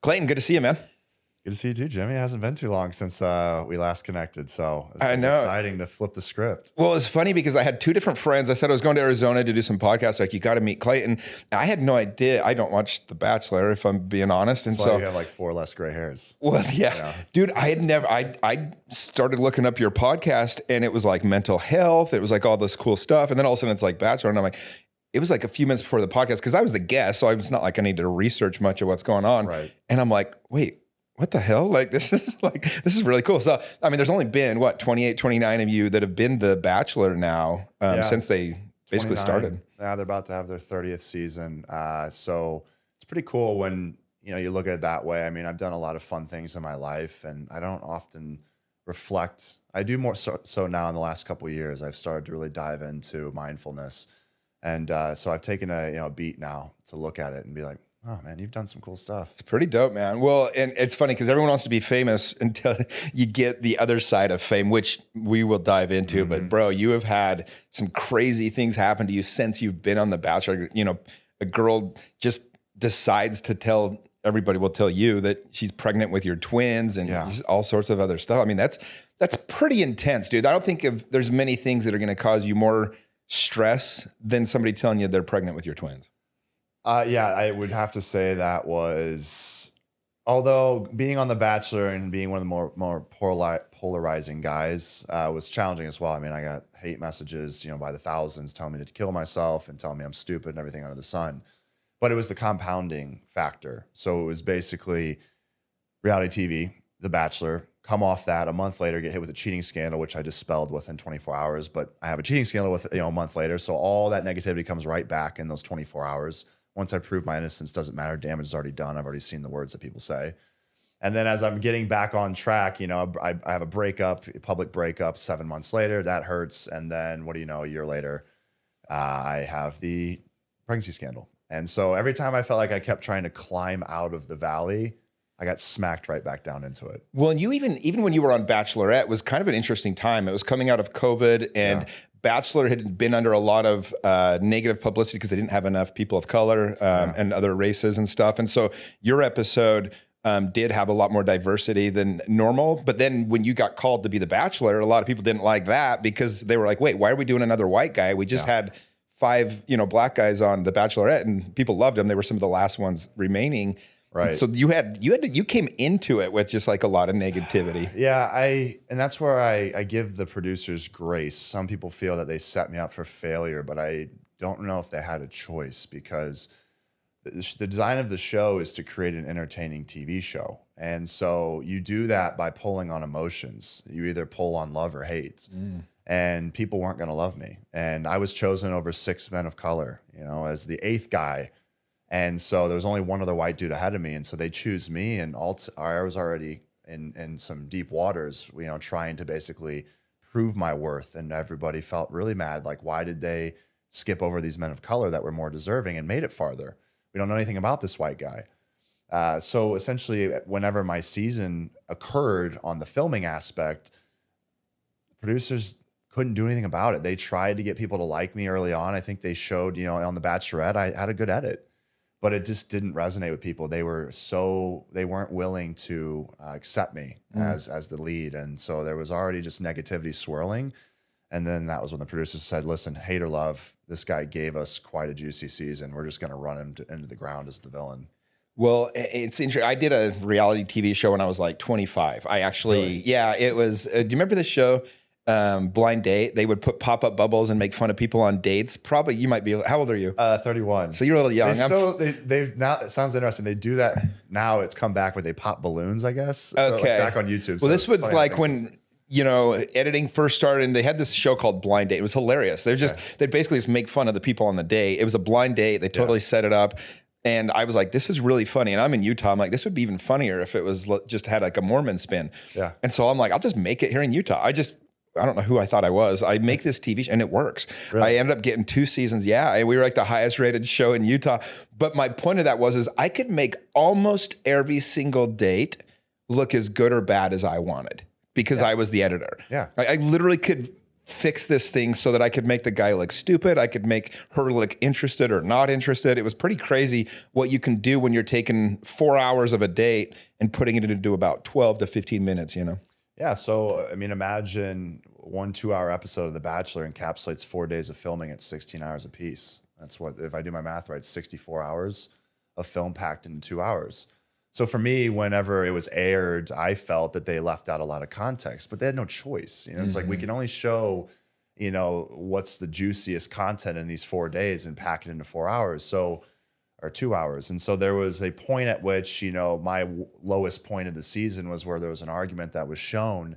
Clayton, good to see you, man. Good to see you too, Jimmy. It hasn't been too long since we last connected, so it's exciting to flip the script. Well, it's funny because I had two different friends. I said I was going to Arizona to do some podcasts. Like, you got to meet Clayton. I had no idea. I don't watch The Bachelor, if I'm being honest. And That's so why you have like 4 less gray hairs. Well, yeah. Dude, I had never, I started looking up your podcast and it was like mental health. It was like all this cool stuff. And then all of a sudden it's like Bachelor. And I'm like, it was like a few minutes before the podcast because I was the guest. So I was not like I needed to research much of what's going on. Right. And I'm like, wait, what the hell? Like, this is really cool. So, I mean, there's only been 28, 29 of you that have been The Bachelor now since they basically 29. started. Yeah, they're about to have their 30th season. So it's pretty cool when, you look at it that way. I mean, I've done a lot of fun things in my life and I don't often reflect. I do more so now in the last couple of years. I've started to really dive into mindfulness. And so I've taken a beat now to look at it and be like, oh man, you've done some cool stuff. It's pretty dope, man. Well, and it's funny because everyone wants to be famous until you get the other side of fame, which we will dive into. But bro, you have had some crazy things happen to you since you've been on The Bachelor. A girl just decides to tell everybody, will tell you that she's pregnant with your twins and all sorts of other stuff. I mean, that's pretty intense, dude. I don't think there's many things that are going to cause you more stress than somebody telling you they're pregnant with your twins. Yeah, I would have to say that was, although being on The Bachelor and being one of the more polarizing guys was challenging as well. I mean, I got hate messages, by the thousands telling me to kill myself and telling me I'm stupid and everything under the sun. But it was the compounding factor. So it was basically reality TV, The Bachelor, come off that, a month later get hit with a cheating scandal, which I dispelled within 24 hours. But I have a cheating scandal with a month later. So all that negativity comes right back in those 24 hours. Once I prove my innocence, doesn't matter. Damage is already done. I've already seen the words that people say. And then as I'm getting back on track, I have a public breakup 7 months later. That hurts. And then what do you know, a year later, I have the pregnancy scandal. And so every time I felt like I kept trying to climb out of the valley, I got smacked right back down into it. Well, and you even when you were on Bachelorette, was kind of an interesting time. It was coming out of COVID, and Bachelor had been under a lot of negative publicity because they didn't have enough people of color and other races and stuff. And so your episode did have a lot more diversity than normal. But then when you got called to be The Bachelor, a lot of people didn't like that because they were like, wait, why are we doing another white guy? We just had 5 black guys on The Bachelorette and people loved them. They were some of the last ones remaining. Right. And so you came into it with just like a lot of negativity. Yeah, and that's where I give the producers grace. Some people feel that they set me up for failure, but I don't know if they had a choice because the design of the show is to create an entertaining TV show. And so you do that by pulling on emotions. You either pull on love or hate. And people weren't going to love me. And I was chosen over 6 men of color, as the 8th guy. And so there was only one other white dude ahead of me. And so they choose me. And I was already in some deep waters, trying to basically prove my worth. And everybody felt really mad. Like, why did they skip over these men of color that were more deserving and made it farther? We don't know anything about this white guy. So essentially, whenever my season occurred on the filming aspect, producers couldn't do anything about it. They tried to get people to like me early on. I think they showed, on The Bachelorette, I had a good edit. But it just didn't resonate with people. They weren't willing to accept me as the lead. And so there was already just negativity swirling. And then that was when the producers said, listen, hate or love, this guy gave us quite a juicy season. We're just going to run him into the ground as the villain. Well, it's interesting. I did a reality TV show when I was like 25. I actually, it was, do you remember this show? Blind Date. They would put pop-up bubbles and make fun of people on dates. Probably you might be, how old are you? 31. So you're a little young. They've now, it sounds interesting. They do that now. It's come back where they pop balloons, I guess. So okay. Back on YouTube. Well, this was like when, editing first started and they had this show called Blind Date. It was hilarious. They'd basically just make fun of the people on the date. It was a blind date. They totally set it up. And I was like, this is really funny. And I'm in Utah. I'm like, this would be even funnier if it was just had like a Mormon spin. Yeah. And so I'm like, I'll just make it here in Utah. I don't know who I thought I was. I make this TV show and it works. Really? I ended up getting 2 seasons. Yeah, we were like the highest rated show in Utah. But my point of that is I could make almost every single date look as good or bad as I wanted because I was the editor. Yeah. I literally could fix this thing so that I could make the guy look stupid. I could make her look interested or not interested. It was pretty crazy what you can do when you're taking 4 hours of a date and putting it into about 12 to 15 minutes, you know? Yeah. So, I mean, imagine 1 2-hour episode of The Bachelor encapsulates 4 days of filming at 16 hours apiece. That's what, if I do my math right, 64 hours of film packed in 2 hours. So for me, whenever it was aired, I felt that they left out a lot of context, but they had no choice. You know, it's like we can only show, you know, what's the juiciest content in these 4 days and pack it into 4 hours. So, or 2 hours. And so there was a point at which, you know, my lowest point of the season was where there was an argument that was shown,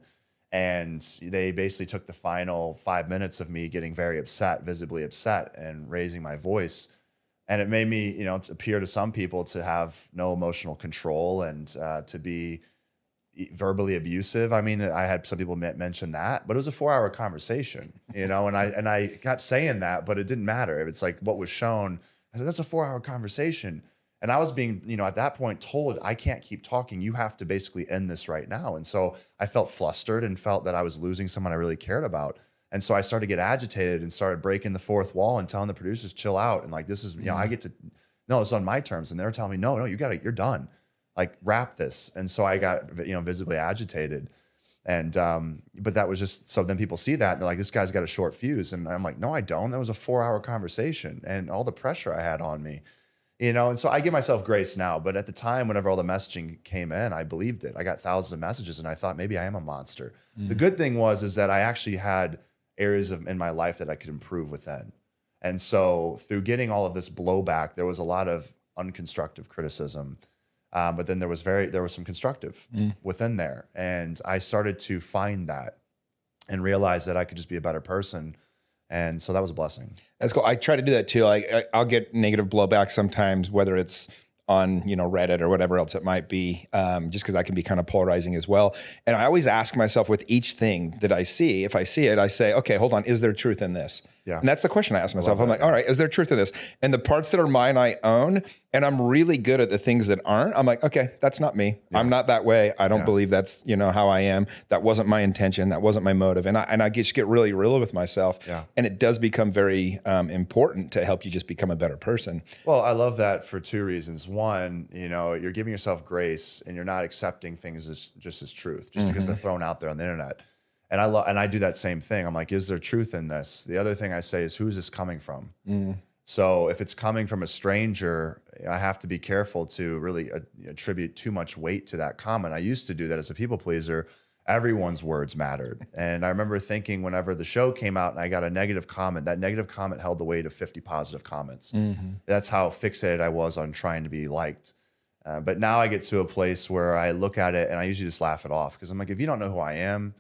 and they basically took the final 5 minutes of me getting very upset, visibly upset, and raising my voice. And it made me, you know, to appear to some people to have no emotional control and to be verbally abusive. I mean, I had some people mention that, but it was a 4-hour conversation, you know, and I kept saying that, but it didn't matter. It's like what was shown. I said, that's a 4-hour conversation. And I was being, you know, at that point told, I can't keep talking. You have to basically end this right now. And so I felt flustered and felt that I was losing someone I really cared about. And so I started to get agitated and started breaking the fourth wall and telling the producers, chill out. And like, this is, you know, I get to, no, it's on my terms. And they're telling me, no, you're done. Like, wrap this. And so I got, you know, visibly agitated. And, but that was just, so then people see that and they're like, this guy's got a short fuse. And I'm like, no, I don't. That was a 4-hour conversation and all the pressure I had on me, you know? And so I give myself grace now, but at the time, whenever all the messaging came in, I believed it. I got thousands of messages and I thought maybe I am a monster. The good thing is that I actually had areas in my life that I could improve within. And so through getting all of this blowback, there was a lot of unconstructive criticism. But then there was some constructive within there. And I started to find that and realize that I could just be a better person. And so that was a blessing. That's cool. I try to do that too. I'll get negative blowback sometimes, whether it's on, you know, Reddit or whatever else it might be, just because I can be kind of polarizing as well. And I always ask myself with each thing that I see, if I see it, I say, okay, hold on, is there truth in this? Yeah. And that's the question I ask myself. I'm like, all right, is there truth in this? And the parts that are mine, I own, and I'm really good at the things that aren't. I'm like, okay, that's not me. Yeah. I'm not that way. I don't believe that's, you know, how I am. That wasn't my intention. That wasn't my motive. And I just get really real with myself. Yeah. And it does become very important to help you just become a better person. Well, I love that for 2 reasons. One, you know, you're giving yourself grace and you're not accepting things as just as truth, just because they're thrown out there on the internet. And I do that same thing. I'm like, is there truth in this? The other thing I say is, who is this coming from? So if it's coming from a stranger, I have to be careful to really attribute too much weight to that comment. I used to do that as a people pleaser. Everyone's words mattered. And I remember thinking whenever the show came out and I got a negative comment, that negative comment held the weight of 50 positive comments. That's how fixated I was on trying to be liked. But now I get to a place where I look at it and I usually just laugh it off, because I'm like, if you don't know who I am,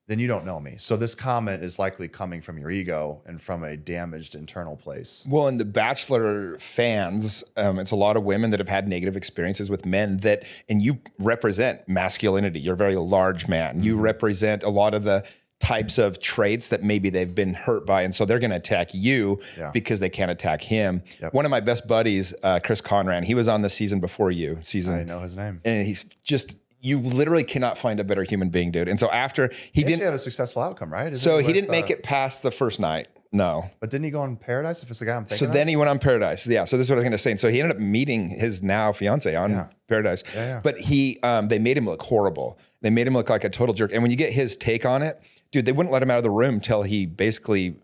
then you don't know me. So this comment is likely coming from your ego and from a damaged internal place. Well, in the Bachelor fans, it's a lot of women that have had negative experiences with men that, and you represent masculinity. You're a very large man. You represent a lot of the types of traits that maybe they've been hurt by. And so they're going to attack you because they can't attack him. One of my best buddies, Chris Conran, he was on the season before you. I know his name. And he's just, you literally cannot find a better human being, dude. And so after he didn't had a successful outcome, right? He didn't make it past the first night. No. But didn't he go on Paradise if it's the guy I'm thinking So then he went on Paradise. Yeah. So this is what I was going to say. And so he ended up meeting his now fiance on Paradise. But they made him look horrible. They made him look like a total jerk. And when you get his take on it, dude, they wouldn't let him out of the room till he basically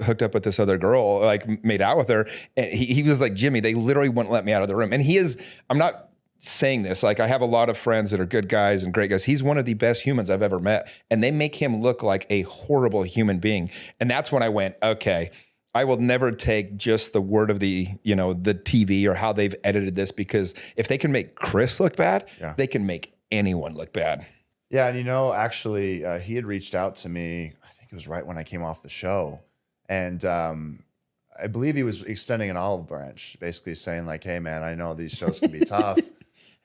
hooked up with this other girl, like made out with her. And he was like, Jimmy, they literally wouldn't let me out of the room. And I'm not saying this, like, I have a lot of friends that are good guys and great guys. He's one of the best humans I've ever met. And they make him look like a horrible human being. And that's when I went, okay, I will never take just the word of the, you know, the TV or how they've edited this, because if they can make Chris look bad, they can make anyone look bad. Yeah. And, you know, actually, he had reached out to me, I think it was right when I came off the show. And I believe he was extending an olive branch, basically saying like, hey, man, I know these shows can be tough.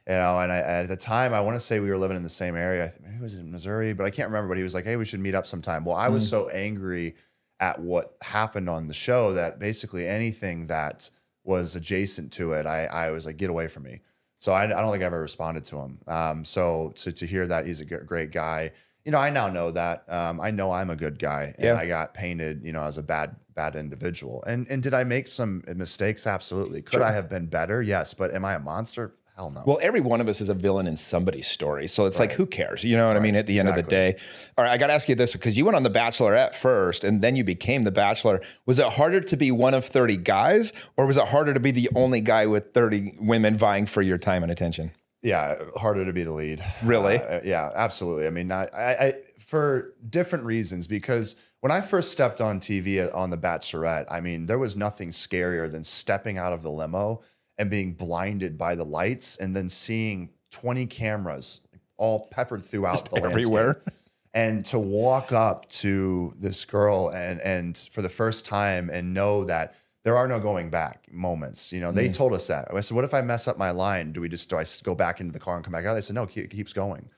You know, and at the time, I want to say we were living in the same area. I think maybe it was in Missouri, but I can't remember. But he was like, hey, we should meet up sometime. Well, I was so angry at what happened on the show that basically anything that was adjacent to it, I was like, get away from me. So I don't think I ever responded to him. So to hear that he's a great guy, you know, I now know that. I know I'm a good guy, and I got painted, you know, as a bad individual. And did I make some mistakes? Absolutely. Could I have been better? Yes. But am I a monster? Hell no. Well, every one of us is a villain in somebody's story. So it's like, who cares? You know what I mean? At the end of the day. All right, I got to ask you this, because you went on The Bachelorette first and then you became The Bachelor. Was it harder to be one of 30 guys, or was it harder to be the only guy with 30 women vying for your time and attention? Yeah, harder to be the lead. Really? Yeah, absolutely. I mean, I for different reasons, because when I first stepped on TV on The Bachelorette, I mean, there was nothing scarier than stepping out of the limo and being blinded by the lights and then seeing 20 cameras all peppered throughout the everywhere. Landscape. And to walk up to this girl and for the first time and know that there are no going back moments. You know, they told us that. I said, what if I mess up my line? Do I go back into the car and come back out? They said, no, it keeps going.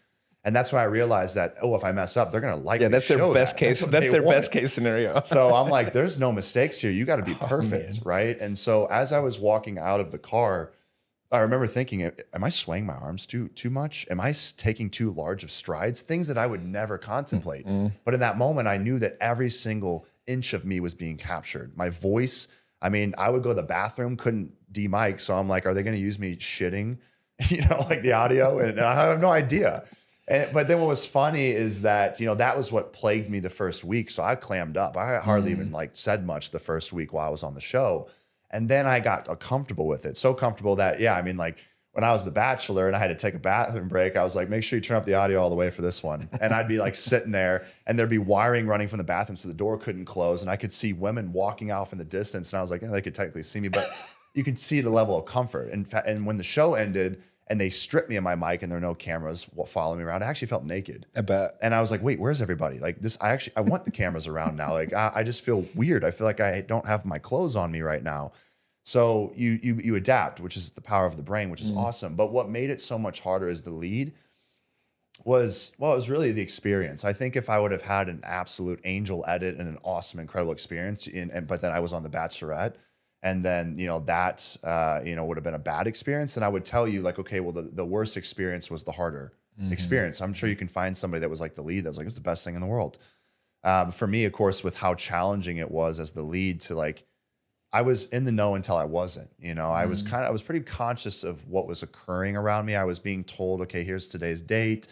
And that's when I realized that, oh, if I mess up, they're going to like, that's their best case. That's their best case scenario. So I'm like, there's no mistakes here. You got to be perfect. Right. And so as I was walking out of the car, I remember thinking, am I swaying my arms too much? Am I taking too large of strides? Things that I would never contemplate. But in that moment, I knew that every single inch of me was being captured. My voice, I mean, I would go to the bathroom, couldn't de-mic. So I'm like, are they going to use me shitting, you know, like the audio? And I have no idea. But then what was funny is that, you know, that was what plagued me the first week. So I clammed up. I hardly even like said much the first week while I was on the show. And then I got comfortable with it. So comfortable that, yeah, I mean, like when I was The Bachelor and I had to take a bathroom break, I was like, make sure you turn up the audio all the way for this one. And I'd be like sitting there and there'd be wiring running from the bathroom so the door couldn't close. And I could see women walking off in the distance. And I was like, yeah, they could technically see me, but you could see the level of comfort. And when the show ended and they stripped me of my mic and there were no cameras following me around, I actually felt naked. I bet. And I was like, wait, where's everybody? Like this, I want the cameras around now. Like I just feel weird. I feel like I don't have my clothes on me right now. So you adapt, which is the power of the brain, which is awesome. But what made it so much harder as the lead was, well, it was really the experience. I think if I would have had an absolute angel edit and an awesome, incredible experience, but then I was on The Bachelorette, and then, you know, that, you know, would have been a bad experience. And I would tell you like, okay, well, the worst experience was the harder experience. I'm sure you can find somebody that was like the lead that was like, it's the best thing in the world. For me, of course, with how challenging it was as the lead to like, I was in the know until I wasn't, you know, I was pretty conscious of what was occurring around me. I was being told, okay, here's today's date.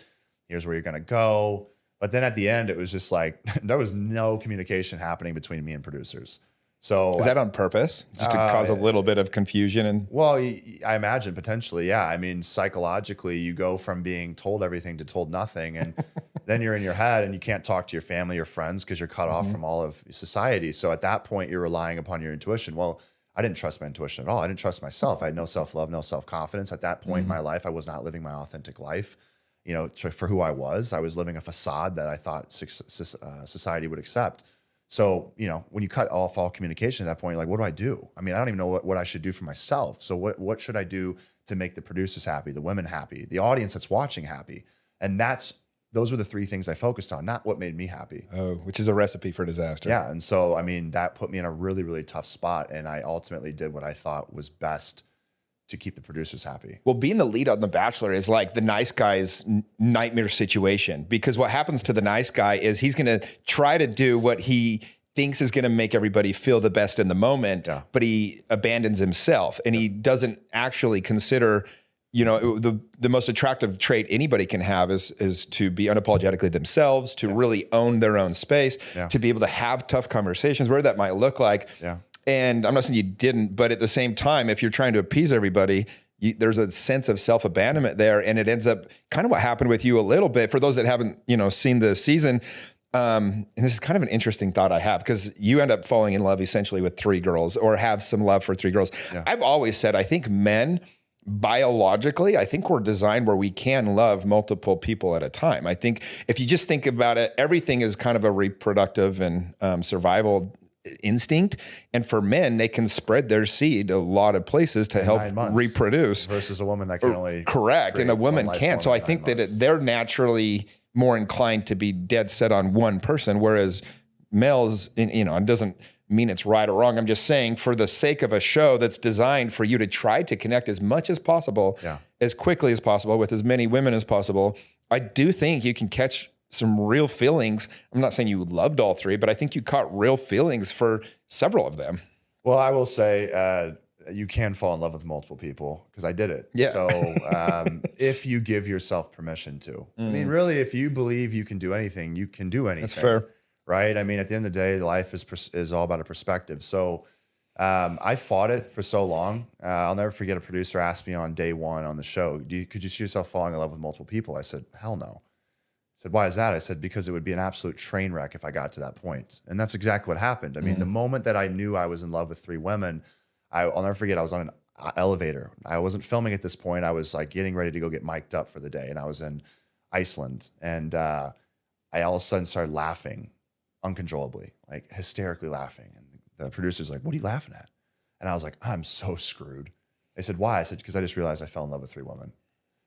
Here's where you're going to go. But then at the end, it was just like, there was no communication happening between me and producers. So is that on purpose, just to cause a little bit of confusion? And well, I imagine potentially, yeah. I mean, psychologically, you go from being told everything to told nothing, and then you're in your head, and you can't talk to your family or friends because you're cut off from all of society. So at that point, you're relying upon your intuition. Well, I didn't trust my intuition at all. I didn't trust myself. I had no self-love, no self-confidence. At that point in my life, I was not living my authentic life. You know, for who I was living a facade that I thought society would accept. So, you know, when you cut off all communication at that point, you're like, what do I do? I mean, I don't even know what I should do for myself. So what should I do to make the producers happy, the women happy, the audience that's watching happy? And those were the three things I focused on, not what made me happy. Oh, which is a recipe for disaster. Yeah. And so, I mean, that put me in a really, really tough spot. And I ultimately did what I thought was best to keep the producers happy. Well, being the lead on The Bachelor is like the nice guy's nightmare situation, because what happens to the nice guy is he's going to try to do what he thinks is going to make everybody feel the best in the moment, but he abandons himself and he doesn't actually consider, you know, the most attractive trait anybody can have is to be unapologetically themselves, to really own their own space, to be able to have tough conversations, where that might look like. And I'm not saying you didn't, but at the same time, if you're trying to appease everybody, there's a sense of self-abandonment there. And it ends up kind of what happened with you a little bit. For those that haven't, you know, seen the season, and this is kind of an interesting thought I have, because you end up falling in love essentially with 3 girls, or have some love for 3 girls. I've always said, I think men, biologically, I think we're designed where we can love multiple people at a time. I think if you just think about it, everything is kind of a reproductive and survival instinct. And for men, they can spread their seed a lot of places to help reproduce. Versus a woman that can only correct, and a woman can't. So I think that they're naturally more inclined to be dead set on one person, whereas males, you know, it doesn't mean it's right or wrong. I'm just saying, for the sake of a show that's designed for you to try to connect as much as possible, as quickly as possible, with as many women as possible, I do think you can catch some real feelings. I'm not saying you loved all three, but I think you caught real feelings for several of them. Well, I will say you can fall in love with multiple people because I did it. Yeah. So if you give yourself permission to, I mean, really, if you believe you can do anything, you can do anything. That's fair. Right? I mean, at the end of the day, life is all about a perspective. So I fought it for so long. I'll never forget a producer asked me on day one on the show, could you see yourself falling in love with multiple people? I said, hell no. I said, why is that? I said, because it would be an absolute train wreck if I got to that point. And that's exactly what happened. I mean, the moment that I knew I was in love with 3 women, I'll never forget, I was on an elevator. I wasn't filming at this point. I was like getting ready to go get mic'd up for the day. And I was in Iceland. And I all of a sudden started laughing uncontrollably, like hysterically laughing. And the producer's like, what are you laughing at? And I was like, I'm so screwed. They said, why? I said, because I just realized I fell in love with 3 women.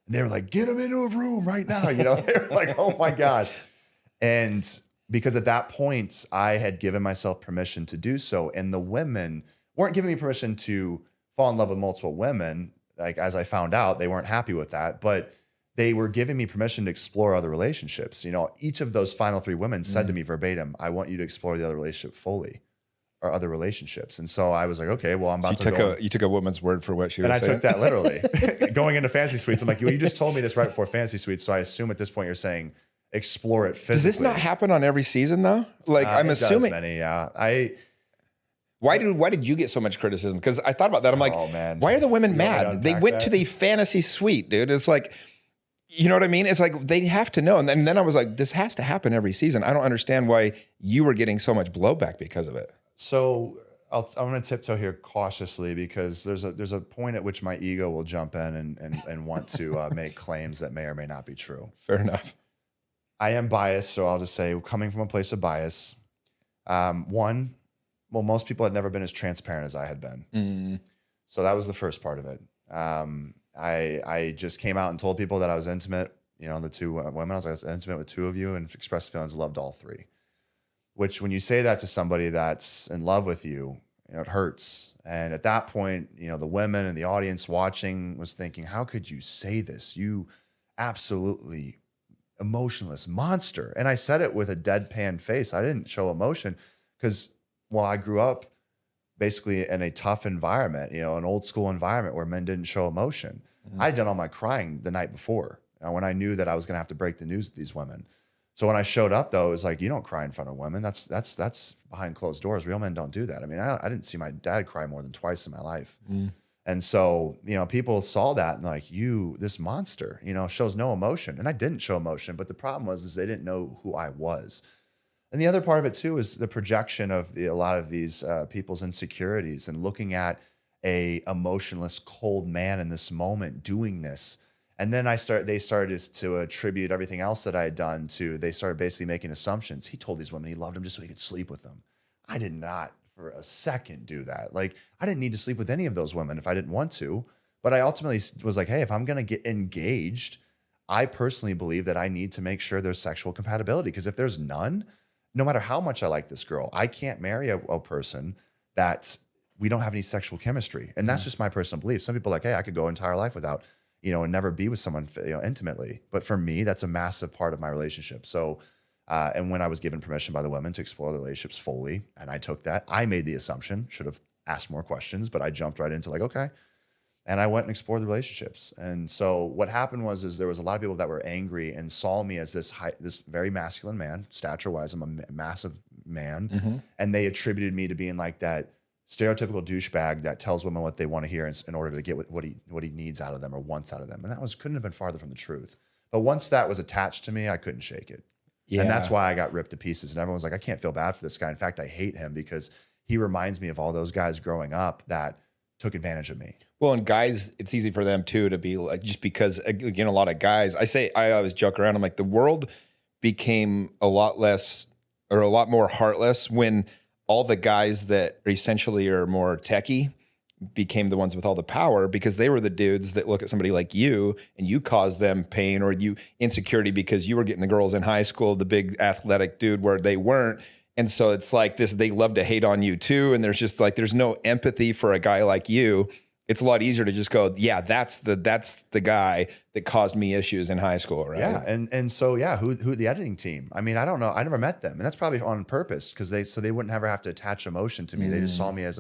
And they were like, get him into a room right now. You know, they were like, oh my gosh. And because at that point, I had given myself permission to do so. And the women weren't giving me permission to fall in love with multiple women. Like, as I found out, they weren't happy with that. But they were giving me permission to explore other relationships. You know, each of those final 3 women said to me verbatim, I want you to explore the other relationship fully, or other relationships. And so I was like, okay, well, I'm about to go. You took a woman's word for what she was saying. And I took that literally. Going into fantasy suites, I'm like, you just told me this right before fantasy suites, so I assume at this point you're saying explore it physically. Does this not happen on every season though? Like, I'm assuming. Many, yeah. Why did you get so much criticism? Because I thought about that. I'm like, oh, man. Why are the women mad? They went to the fantasy suite, dude. It's like, you know what I mean? It's like they have to know. And then I was like, this has to happen every season. I don't understand why you were getting so much blowback because of it. So I'm going to tiptoe here cautiously because there's a point at which my ego will jump in and want to make claims that may or may not be true. Fair enough. I am biased, so I'll just say, coming from a place of bias, most people had never been as transparent as I had been. So that was the first part of it. I just came out and told people that I was intimate. You know, the 2 women, I was intimate with 2 of you and expressed feelings, loved all 3. Which, when you say that to somebody that's in love with you, you know, it hurts. And at that point, you know, the women and the audience watching was thinking, how could you say this? You absolutely emotionless monster. And I said it with a deadpan face. I didn't show emotion because, well, I grew up basically in a tough environment, you know, an old school environment where men didn't show emotion. I'd done all my crying the night before when I knew that I was going to have to break the news with these women. So when I showed up, though, it was like, you don't cry in front of women. That's behind closed doors. Real men don't do that. I mean, I didn't see my dad cry more than twice in my life. And so, you know, people saw that and like, this monster, you know, shows no emotion. And I didn't show emotion, but the problem was they didn't know who I was. And the other part of it too is the projection of a lot of these people's insecurities and looking at a emotionless, cold man in this moment doing this. And then they started to attribute everything else that I had done to, they started basically making assumptions. He told these women he loved them just so he could sleep with them. I did not for a second do that. Like, I didn't need to sleep with any of those women if I didn't want to. But I ultimately was like, hey, if I'm going to get engaged, I personally believe that I need to make sure there's sexual compatibility. Because if there's none, no matter how much I like this girl, I can't marry a person that we don't have any sexual chemistry. And that's just my personal belief. Some people are like, hey, I could go entire life without, you know, and never be with someone, you know, intimately. But for me, that's a massive part of my relationship. So, and when I was given permission by the women to explore the relationships fully, and I took that, I made the assumption, should have asked more questions, but I jumped right into like, okay. And I went and explored the relationships. And so what happened was there was a lot of people that were angry and saw me as this very masculine man, stature-wise. I'm a massive man. And they attributed me to being like that stereotypical douchebag that tells women what they want to hear in order to get what he needs out of them or wants out of them. And that couldn't have been farther from the truth. But once that was attached to me, I couldn't shake it. Yeah. And that's why I got ripped to pieces. And everyone's like, I can't feel bad for this guy. In fact, I hate him because he reminds me of all those guys growing up that took advantage of me. Well, and guys, it's easy for them too to be like, just because, again, a lot of guys, I always joke around. I'm like, the world became a lot less or a lot more heartless when all the guys that essentially are more techie became the ones with all the power, because they were the dudes that look at somebody like you and you cause them pain or you insecurity because you were getting the girls in high school, the big athletic dude where they weren't. And so it's like this, they love to hate on you too. And there's just like, there's no empathy for a guy like you. it's a lot easier to just go, yeah, that's the guy that caused me issues in high school, right? Yeah, and so yeah, who the editing team? I mean, I don't know. I never met them, and that's probably on purpose because they wouldn't ever have to attach emotion to me. They just saw me as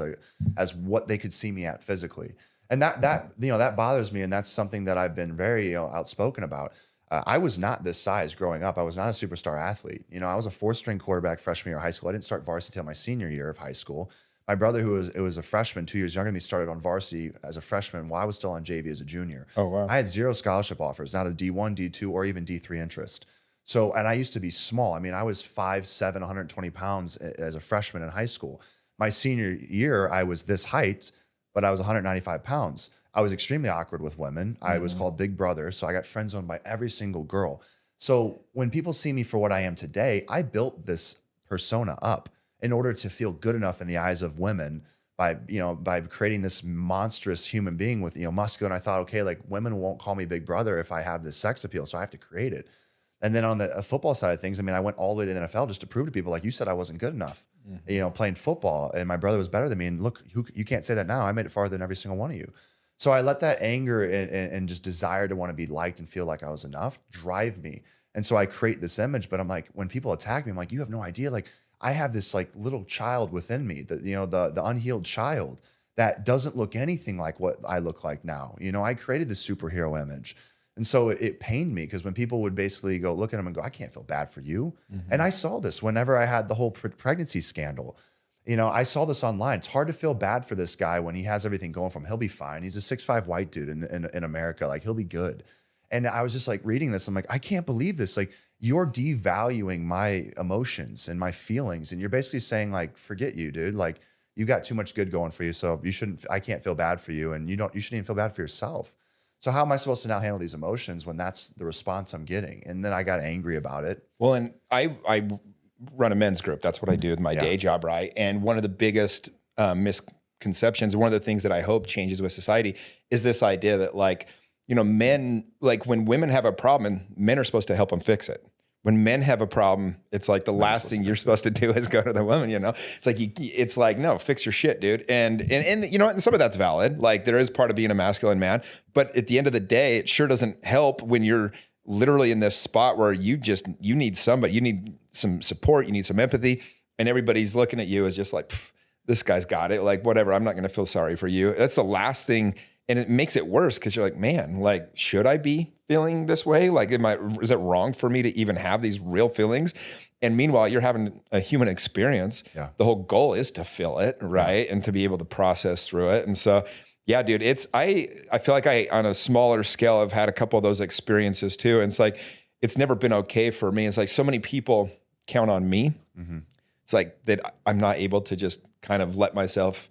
what they could see me at physically, and that that bothers me, and that's something that I've been very outspoken about. I was not this size growing up. I was not a superstar athlete. I was a 4-string quarterback freshman year of high school. I didn't start varsity until my senior year of high school. My brother, who was a freshman, 2 years younger than me, started on varsity as a freshman while I was still on JV as a junior. Oh, wow. I had 0 scholarship offers, not a D1, D2, or even D3 interest. So, and I used to be small. I mean, I was 5'7", 120 pounds as a freshman in high school. My senior year, I was this height, but I was 195 pounds. I was extremely awkward with women. I was called Big Brother, so I got friend zoned by every single girl. So when people see me for what I am today, I built this persona up in order to feel good enough in the eyes of women by creating this monstrous human being with muscular. And I thought, okay, like women won't call me Big Brother if I have this sex appeal, so I have to create it. And then on the football side of things, I mean, I went all the way to the NFL just to prove to people, like you said, I wasn't good enough, playing football, and my brother was better than me. And look, you can't say that now. I made it farther than every single one of you. So I let that anger and just desire to want to be liked and feel like I was enough drive me. And so I create this image, but I'm like, when people attack me, I'm like, you have no idea. Like I have this like little child within me, the unhealed child that doesn't look anything like what I look like now. I created this superhero image. And so it pained me because when people would basically go look at him and go, I can't feel bad for you. And I saw this whenever I had the whole pregnancy scandal. I saw this online. It's hard to feel bad for this guy when he has everything going for him. He'll be fine. He's a 6'5" white dude in America. Like he'll be good. And I was just like reading this. I'm like, I can't believe this. Like you're devaluing my emotions and my feelings. And you're basically saying like, forget you, dude. Like you got too much good going for you. So I can't feel bad for you. And you shouldn't even feel bad for yourself. So how am I supposed to now handle these emotions when that's the response I'm getting? And then I got angry about it. Well, and I run a men's group. That's what I do with my day job, right? And one of the biggest misconceptions, one of the things that I hope changes with society is this idea that men, like when women have a problem, men are supposed to help them fix it. When men have a problem, it's like the last thing you're supposed to do is go to the woman, It's like, no, fix your shit, dude. And and some of that's valid. Like there is part of being a masculine man, but at the end of the day, it sure doesn't help when you're literally in this spot where you need somebody, you need some support, you need some empathy, and everybody's looking at you as just like, this guy's got it. Like whatever, I'm not going to feel sorry for you. That's the last thing. And it makes it worse because you're like, man, like, should I be feeling this way? Like, is it wrong for me to even have these real feelings? And meanwhile, you're having a human experience. Yeah. The whole goal is to feel it, right? Yeah. And to be able to process through it. And so, yeah, dude, I feel like on a smaller scale, I've had a couple of those experiences too. And it's like, it's never been okay for me. It's like so many people count on me. Mm-hmm. It's like that I'm not able to just kind of let myself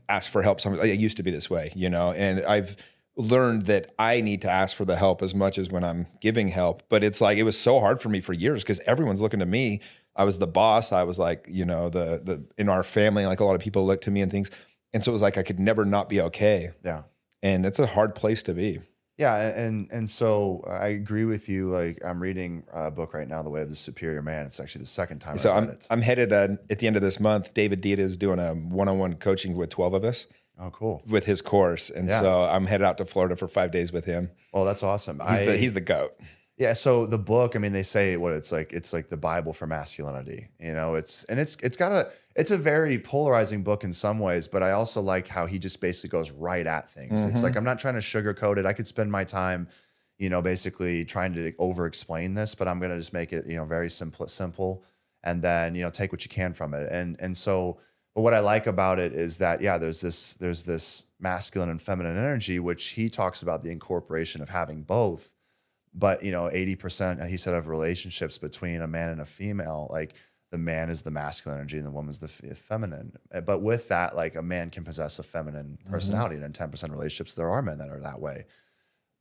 ask for help. I used to be this way, and I've learned that I need to ask for the help as much as when I'm giving help. But it's like, it was so hard for me for years because everyone's looking to me. I was the boss. I was like, the in our family, like a lot of people look to me and things. And so it was like, I could never not be okay. Yeah. And that's a hard place to be. Yeah. And so I agree with you. Like I'm reading a book right now, The Way of the Superior Man. It's actually the second time so I've read it. I'm headed at the end of this month. David Dita is doing a one-on-one coaching with 12 of us. Oh, cool. With his course. And so I'm headed out to Florida for 5 days with him. Oh, that's awesome. He's the GOAT. Yeah. So the book, I mean, they say it's like the Bible for masculinity, it's a very polarizing book in some ways, but I also like how he just basically goes right at things. Mm-hmm. It's like, I'm not trying to sugarcoat it. I could spend my time, basically trying to over explain this, but I'm going to just make it, very simple. And then, take what you can from it. And so, but what I like about it is that, there's this masculine and feminine energy, which he talks about the incorporation of having both. But 80%, he said, of relationships between a man and a female, like the man is the masculine energy and the woman's the feminine. But with that, like a man can possess a feminine personality, and in 10% of relationships, there are men that are that way.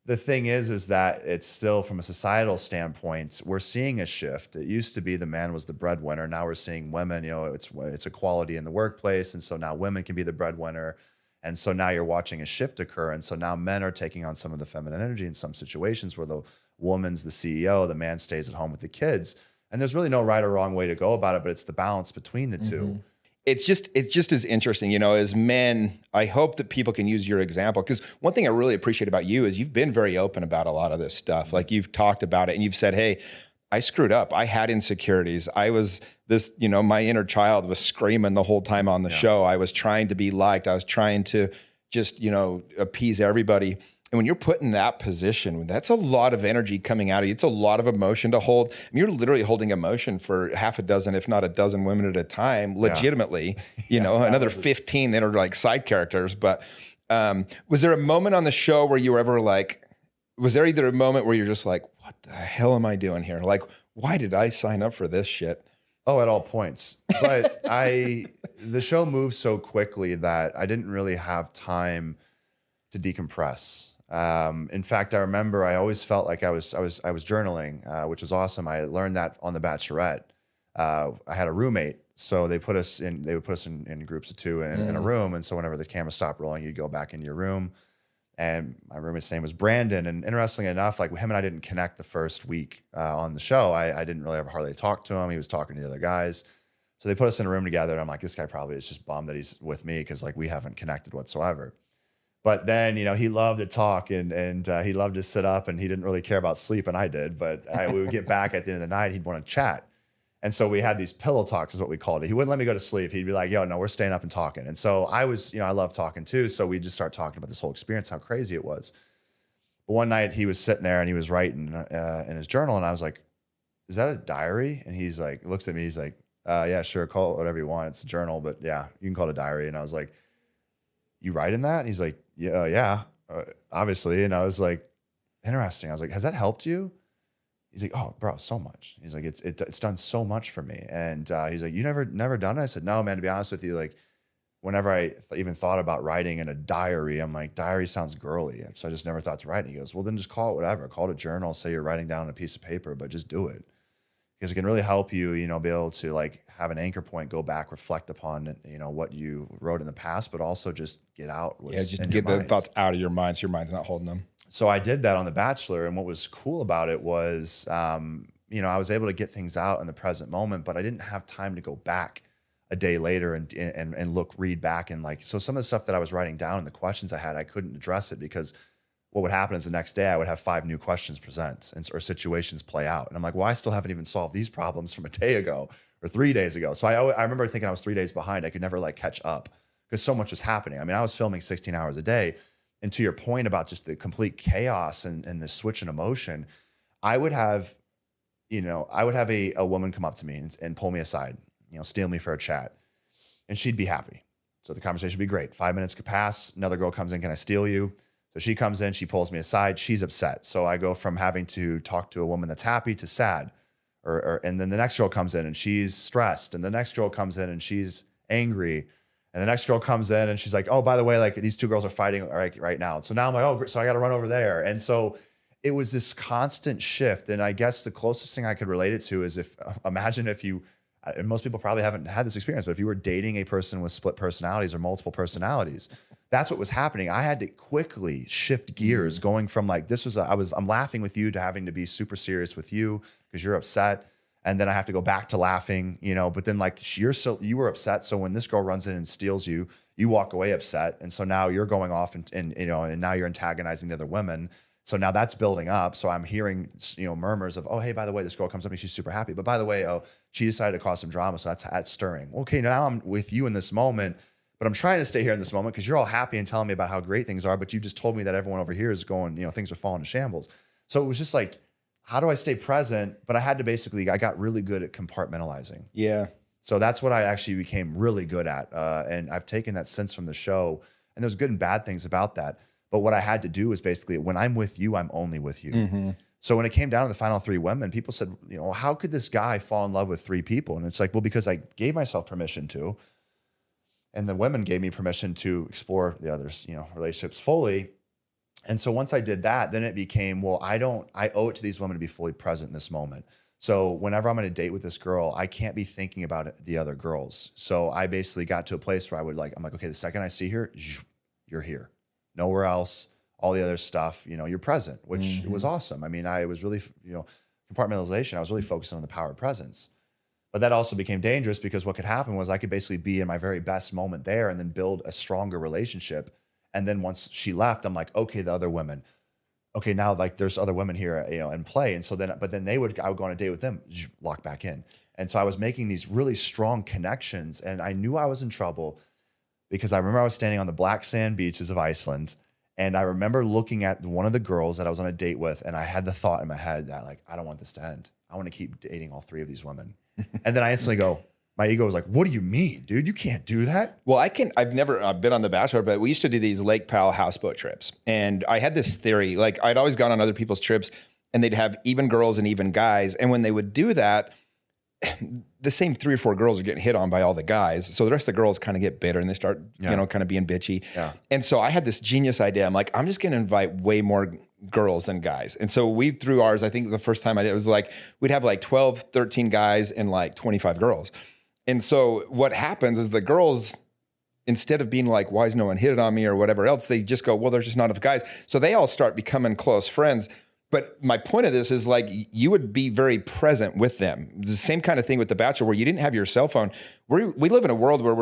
The thing is that it's still, from a societal standpoint, we're seeing a shift. It used to be the man was the breadwinner. Now we're seeing women, it's equality in the workplace. And so now women can be the breadwinner. And so now you're watching a shift occur. And so now men are taking on some of the feminine energy in some situations where the woman's the CEO, the man stays at home with the kids. And there's really no right or wrong way to go about it, but it's the balance between the two. it's just as interesting, you know, as men. I hope that people can use your example, because one thing I really appreciate about you is you've been very open about a lot of this stuff. Like, you've talked about it and you've said, hey, I screwed up. I had insecurities. I was this, you know, my inner child was screaming the whole time on the show. I was trying to be liked. I was trying to just, you know, appease everybody. And when you're put in that position, that's a lot of energy coming out of you. It's a lot of emotion to hold. I mean, you're literally holding emotion for half a dozen, if not a dozen women at a time, legitimately, you know, another 15 that are like side characters. But was there a moment on the show where you were ever like, was there either a moment where you're just like, what the hell am I doing here? Like, why did I sign up for this shit? Oh, at all points. But the show moved so quickly that I didn't really have time to decompress. In fact, I remember I always felt like I was journaling, which was awesome. I learned that on The Bachelorette. I had a roommate, so they would put us in groups of two in a room. And so whenever the camera stopped rolling, you'd go back into your room. And my roommate's name was Brandon. And interestingly enough, like, him and I didn't connect the first week on the show. I didn't really ever hardly talk to him. He was talking to the other guys. So they put us in a room together. And I'm like, this guy probably is just bummed that he's with me, because like we haven't connected whatsoever. But then, you know, he loved to talk and he loved to sit up, and he didn't really care about sleep, and I did. But we would get back at the end of the night, he'd want to chat. And so we had these pillow talks, is what we called it. He wouldn't let me go to sleep. He'd be like, yo, no, we're staying up and talking. And so I was, you know, I love talking too. So we just start talking about this whole experience, how crazy it was. But one night he was sitting there and he was writing in his journal. And I was like, is that a diary? And he's like, looks at me, he's like, yeah, sure, call it whatever you want. It's a journal, but yeah, you can call it a diary. And I was like, you write in that? And he's like, yeah, obviously. And I was like, interesting. I was like, has that helped you? He's like, oh, bro, so much. He's like, it's done so much for me. And he's like, you never done it? I said, no, man, to be honest with you, like, whenever I even thought about writing in a diary, I'm like, diary sounds girly. So I just never thought to write it. He goes, well, then just call it whatever. Call it a journal. Say you're writing down a piece of paper, but just do it. Because it can really help you, you know, be able to like have an anchor point, go back, reflect upon, you know, what you wrote in the past, but also just get out. Just get the thoughts out of your mind, so your mind's not holding them. So I did that on The Bachelor, and what was cool about it was, you know, I was able to get things out in the present moment, but I didn't have time to go back a day later and read back, and like, so some of the stuff that I was writing down and the questions I had, I couldn't address it, because what would happen is the next day I would have 5 new questions present or situations play out, and I'm like, well, I still haven't even solved these problems from a day ago or 3 days ago. So I remember thinking I was 3 days behind. I could never like catch up because so much was happening. I mean, I was filming 16 hours a day. And to your point about just the complete chaos and the switch in emotion, I would have, you know, a woman come up to me and pull me aside, you know, steal me for a chat, and she'd be happy. So the conversation would be great. 5 minutes could pass. Another girl comes in, can I steal you? So she comes in, she pulls me aside. She's upset. So I go from having to talk to a woman that's happy to sad, and then the next girl comes in and she's stressed, and the next girl comes in and she's angry. And the next girl comes in and she's like, oh, by the way, like these 2 girls are fighting right now. So now I'm like, oh, so I got to run over there. And so it was this constant shift. And I guess the closest thing I could relate it to is imagine if you, and most people probably haven't had this experience, but if you were dating a person with split personalities or multiple personalities, that's what was happening. I had to quickly shift gears, going from like, I'm laughing with you to having to be super serious with you because you're upset. And then I have to go back to laughing, you know, but then like you were upset. So when this girl runs in and steals you, you walk away upset. And so now you're going off and you know, and now you're antagonizing the other women. So now that's building up. So I'm hearing, you know, murmurs of, oh, hey, by the way, this girl comes up and she's super happy. But by the way, oh, she decided to cause some drama. So that's stirring. Okay, now I'm with you in this moment, but I'm trying to stay here in this moment because you're all happy and telling me about how great things are. But you just told me that everyone over here is going, you know, things are falling to shambles. So it was just like, how do I stay present? But I got really good at compartmentalizing. Yeah. So that's what I actually became really good at. And I've taken that sense from the show, and there's good and bad things about that. But what I had to do is basically, when I'm with you, I'm only with you. Mm-hmm. So when it came down to the final 3 women, people said, you know, how could this guy fall in love with 3 people? And it's like, well, because I gave myself permission to, and the women gave me permission to explore the others, you know, relationships fully. And so once I did that, then it became, well, I owe it to these women to be fully present in this moment. So whenever I'm on a date with this girl, I can't be thinking about the other girls. So I basically got to a place where I'm like, okay, the second I see her, you're here. Nowhere else, all the other stuff, you know, you're present, which was awesome. I mean, I was really, you know, compartmentalization, I was really focusing on the power of presence. But that also became dangerous because what could happen was I could basically be in my very best moment there and then build a stronger relationship. And then once she left, I'm like, okay, the other women, okay, now like there's other women here, in play. And so then, but then I would go on a date with them, lock back in. And so I was making these really strong connections, and I knew I was in trouble because I remember I was standing on the black sand beaches of Iceland. And I remember looking at one of the girls that I was on a date with, and I had the thought in my head that like, I don't want this to end. I want to keep dating all 3 of these women. And then I instantly go, my ego was like, what do you mean, dude? You can't do that. Well, I've never been on the Bachelor, but we used to do these Lake Powell houseboat trips. And I had this theory, like I'd always gone on other people's trips and they'd have even girls and even guys. And when they would do that, the same 3 or 4 girls are getting hit on by all the guys. So the rest of the girls kind of get bitter and they start, kind of being bitchy. Yeah. And so I had this genius idea. I'm like, I'm just going to invite way more girls than guys. And so we threw ours, I think the first time I did, it was like, we'd have like 12, 13 guys and like 25 girls. And so what happens is the girls, instead of being like, why is no one hitting on me or whatever else, they just go, well, there's just not enough guys. So they all start becoming close friends. But my point of this is like, you would be very present with them. The same kind of thing with The Bachelor, where you didn't have your cell phone. We live in a world where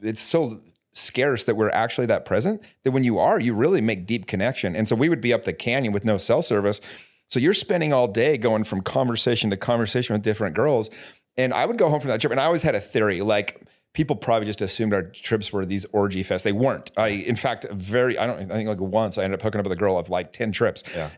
it's so scarce that we're actually that present, that when you are, you really make deep connection. And so we would be up the canyon with no cell service. So you're spending all day going from conversation to conversation with different girls. And I would go home from that trip, and I always had a theory, like, people probably just assumed our trips were these orgy fests. They weren't. I think like once I ended up hooking up with a girl of like 10 trips. Yeah.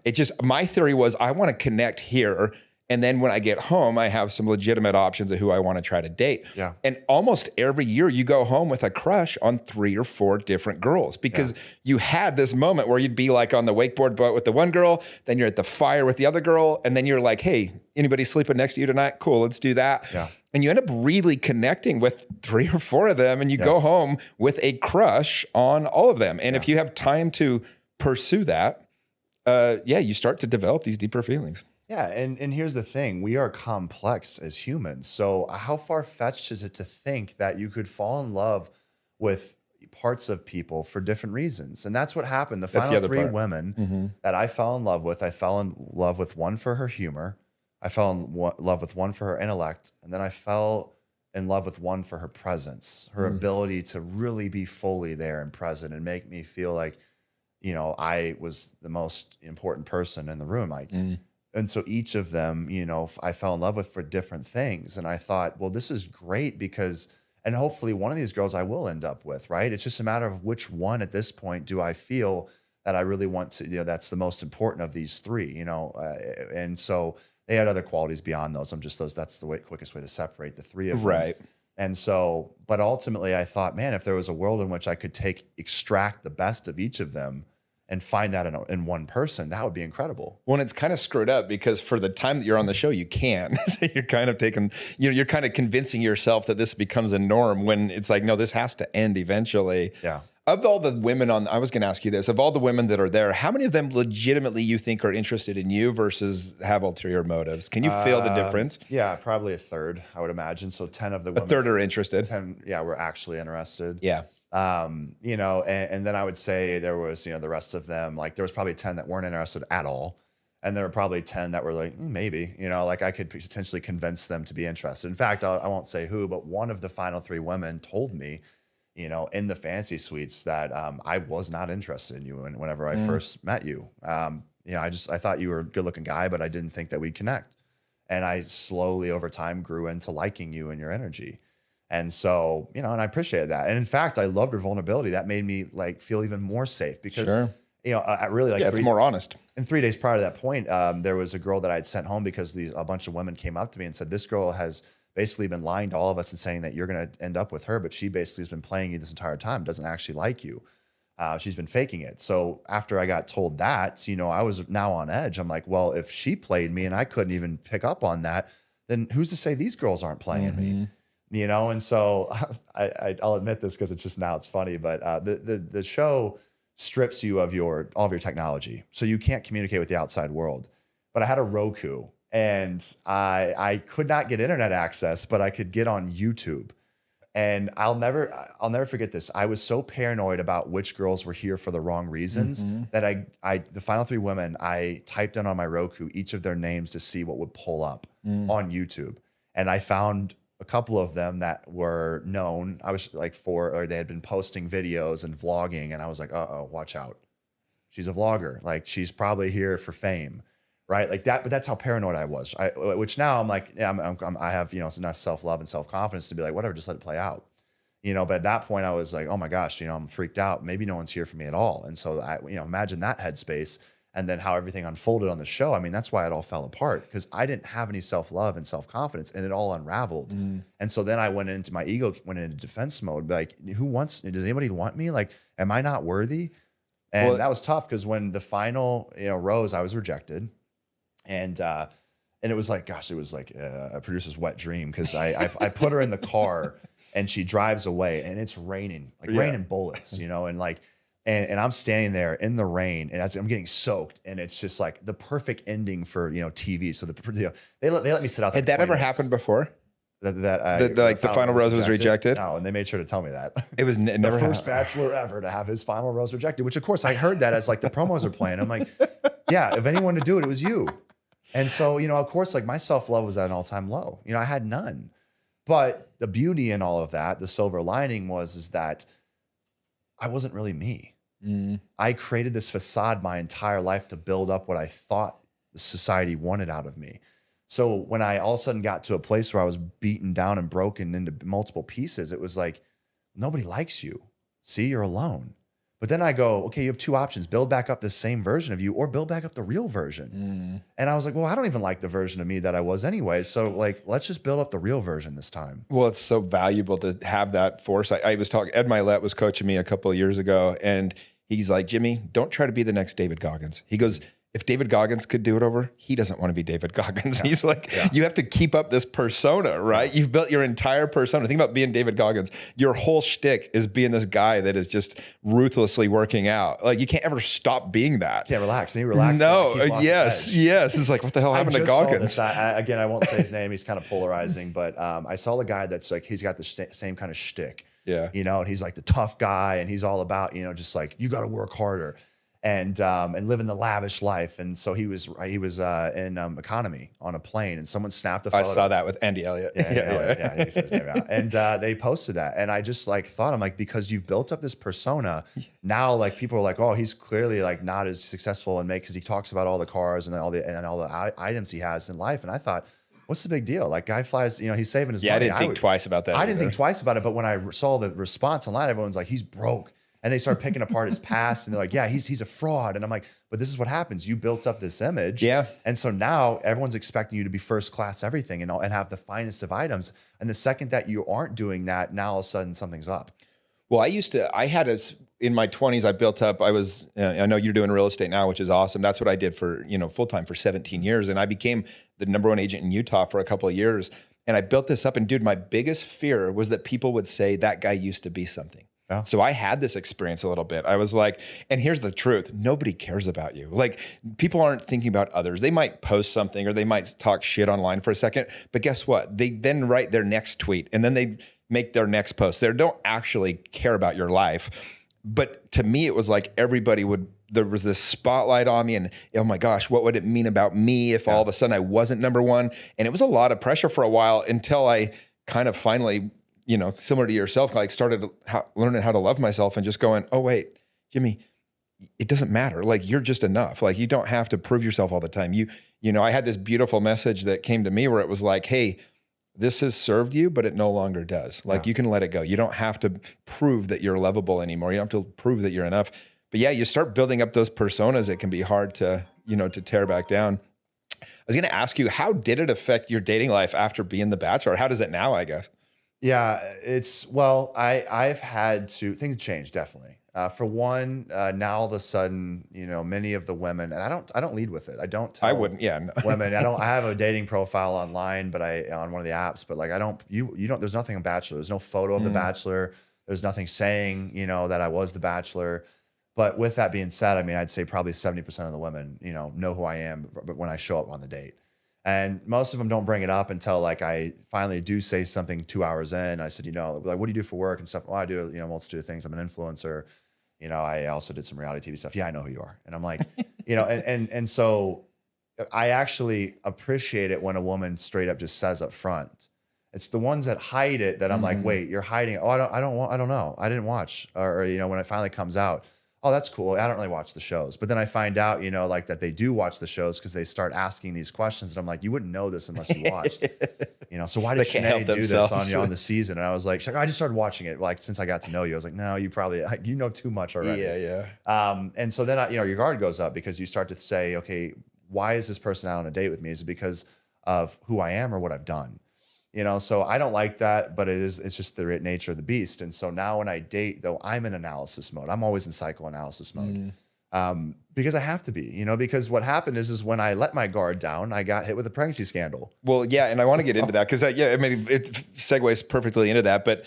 My theory was I want to connect here. And then when I get home, I have some legitimate options of who I want to try to date. Yeah. And almost every year you go home with a crush on 3 or 4 different girls because you had this moment where you'd be like on the wakeboard boat with the one girl, then you're at the fire with the other girl. And then you're like, hey, anybody sleeping next to you tonight? Cool, let's do that. Yeah. And you end up really connecting with 3 or 4 of them and you go home with a crush on all of them. And if you have time to pursue that, you start to develop these deeper feelings. Yeah, and here's the thing. We are complex as humans. So how far-fetched is it to think that you could fall in love with parts of people for different reasons? And that's what happened. The final 3 women that I fell in love with, I fell in love with one for her humor. I fell in love with one for her intellect. And then I fell in love with one for her presence, her ability to really be fully there and present and make me feel like, I was the most important person in the room. And so each of them, I fell in love with for different things. And I thought, well, this is great because, and hopefully one of these girls I will end up with, right? It's just a matter of which one at this point do I feel that I really want to, that's the most important of these 3, and so they had other qualities beyond those. That's the quickest way to separate the 3 of them. Right. And so, but ultimately I thought, man, if there was a world in which I could extract the best of each of them and find that in one person, that would be incredible. Well, and it's kind of screwed up because for the time that you're on the show, you can. So you're kind of you're kind of convincing yourself that this becomes a norm when it's like, no, this has to end eventually. Yeah. Of all the women I was going to ask you this, of all the women that are there, how many of them legitimately you think are interested in you versus have ulterior motives? Can you feel the difference? Yeah, probably a third, I would imagine. So 10 of the women. A third are interested. 10, were actually interested. Yeah. And then I would say there was, the rest of them, like there was probably 10 that weren't interested at all. And there were probably 10 that were like, maybe, like I could potentially convince them to be interested. In fact, I won't say who, but one of the final 3 women told me, in the fantasy suites that I was not interested in you whenever I first met you. I thought you were a good looking guy, but I didn't think that we'd connect. And I slowly over time grew into liking you and your energy. And so, and I appreciated that. And in fact, I loved her vulnerability. That made me like feel even more safe because, I really like, it's more honest. And 3 days prior to that point, there was a girl that I'd sent home because a bunch of women came up to me and said, this girl has basically been lying to all of us and saying that you're going to end up with her, but she basically has been playing you this entire time, doesn't actually like you. She's been faking it. So after I got told that, I was now on edge. I'm like, well, if she played me and I couldn't even pick up on that, then who's to say these girls aren't playing me? And so I'll admit this because it's funny, but the show strips you of all of your technology. So you can't communicate with the outside world. But I had a Roku and I could not get internet access, but I could get on YouTube. And I'll never forget this. I was so paranoid about which girls were here for the wrong reasons that the final 3 women, I typed in on my Roku each of their names to see what would pull up on YouTube. And I found a couple of them that were known. I was like or they had been posting videos and vlogging, and I was like, uh-oh, watch out. She's a vlogger. Like, she's probably here for fame, right? Like that, but that's how paranoid I was. Which now I'm like, yeah, I have, you know, enough self-love and self-confidence to be like, whatever, just let it play out. You know, but at that point I was like, oh my gosh, you know, I'm freaked out. Maybe no one's here for me at all. And so you know, imagine that headspace, and then how everything unfolded on the show. I mean, that's why it all fell apart, because I didn't have any self-love and self-confidence, and it all unraveled. And so then I went into my ego, went into defense mode. Like, does anybody want me? Like, am I not worthy? And that was tough, because when the final, you know, rose, I was rejected. And it was like, gosh, it was like a producer's wet dream, because I put her in the car and she drives away, and it's raining, like raining bullets, you know, and like, and I'm standing there in the rain, and as I'm getting soaked, and it's just like the perfect ending for, you know, TV. So they let me sit out there. Had that ever happened before? The final rose was rejected? No, and they made sure to tell me that. It was never the first Bachelor ever to have his final rose rejected, which of course I heard that as like the promos are playing. I'm like, yeah, if anyone to do it, it was you. And so, you know, of course, like my self-love was at an all-time low. You know, I had none. But the beauty in all of that, the silver lining is that I wasn't really me. I created this facade my entire life to build up what I thought the society wanted out of me. So when I all of a sudden got to a place where I was beaten down and broken into multiple pieces, it was like, nobody likes you. See, you're alone. But then I go, okay, you have two options: build back up the same version of you, or build back up the real version. And I was like, well, I don't even like the version of me that I was anyway. So like, let's just build up the real version this time. Well, it's so valuable to have that force. I was talking, Ed Milet was coaching me a couple of years ago, and he's like, Jimmy, don't try to be the next David Goggins. He goes, if David Goggins could do it over, he doesn't want to be David Goggins. Yeah. He's like, you have to keep up this persona, right? You've built your entire persona. Think about being David Goggins. Your whole shtick is being this guy that is just ruthlessly working out. Like, you can't ever stop being that. Can't relax. And he relaxed. No, yes. It's like, what the hell happened to Goggins? Again, I won't say his name. He's kind of polarizing, but I saw the guy that's like, he's got the same kind of shtick. Yeah. You know, and he's like the tough guy, and he's all about, you know, just like, you got to work harder. And living the lavish life. And so he was in economy on a plane, and someone snapped a photo. I saw that with Andy Elliott. Yeah, he said his name out. And they posted that, and I just like thought, I'm like, because you've built up this persona, now like people are like, oh, he's clearly like not as successful and because he talks about all the cars and all the items he has in life. And I thought, what's the big deal? Like, guy flies, you know, he's saving his money. I didn't think twice about that. I didn't think twice about it, but when I saw the response online, everyone's like, he's broke. And they start picking apart his past, and they're like, yeah, he's a fraud. And I'm like, but this is what happens. You built up this image. Yeah. And so now everyone's expecting you to be first class everything and have the finest of items. And the second that you aren't doing that, now all of a sudden something's up. Well, in my 20s, I built up, I know you're doing real estate now, which is awesome. That's what I did for, you know, full-time for 17 years. And I became the #1 agent in Utah for a couple of years. And I built this up, and dude, my biggest fear was that people would say that guy used to be something. Yeah. So I had this experience a little bit. I was like, and here's the truth: nobody cares about you. Like, people aren't thinking about others. They might post something, or they might talk shit online for a second, but guess what? They then write their next tweet, and then they make their next post. They don't actually care about your life. But to me, it was like there was this spotlight on me, and oh my gosh, what would it mean about me if all of a sudden I wasn't #1? And it was a lot of pressure for a while, until I kind of finally, you know, similar to yourself, like started learning how to love myself and just going, oh wait, Jimmy, it doesn't matter. Like, you're just enough. Like, you don't have to prove yourself all the time. You know, I had this beautiful message that came to me where it was like, hey, this has served you, but it no longer does. Like, you can let it go. You don't have to prove that you're lovable anymore. You don't have to prove that you're enough. But yeah, you start building up those personas. It can be hard to, you know, to tear back down. I was going to ask you, how did it affect your dating life after being the Bachelor? How does it now, I guess? Yeah, I've had to, things change definitely. For one, now all of a sudden, you know, many of the women, and I don't lead with it. I don't tell women. I have a dating profile online, but on one of the apps, but like, there's nothing on Bachelor. There's no photo of the Bachelor. There's nothing saying, you know, that I was the Bachelor. But with that being said, I mean, I'd say probably 70% of the women, you know who I am, but when I show up on the date. And most of them don't bring it up until like I finally do say something 2 hours in. I said, you know, like, what do you do for work and stuff? Well, I do, you know, a multitude of things. I'm an influencer. You know, I also did some reality TV stuff. Yeah, I know who you are. And I'm like, you know, and so I actually appreciate it when a woman straight up just says up front, It's the ones that hide it that I'm like, wait, you're hiding it. Oh, I don't know. I didn't watch. Or, you know, when it finally comes out, oh, that's cool. I don't really watch the shows. But then I find out, you know, like that they do watch the shows because they start asking these questions. And I'm like, you wouldn't know this unless you watched. You know, so why did Sinead do this on the season? And I was like, I just started watching it like since I got to know you. I was like, no, you probably, you know too much already. Yeah. And so then, you know, your guard goes up because you start to say, okay, why is this person out on a date with me? Is it because of who I am or what I've done? You know, so I don't like that, but it's just the nature of the beast. And so now when I date, though, I'm in analysis mode. I'm always in psychoanalysis mode because I have to be, you know, because what happened is when I let my guard down, I got hit with a pregnancy scandal. Well, yeah. And I want to get into that because, yeah, I mean, it segues perfectly into that. But,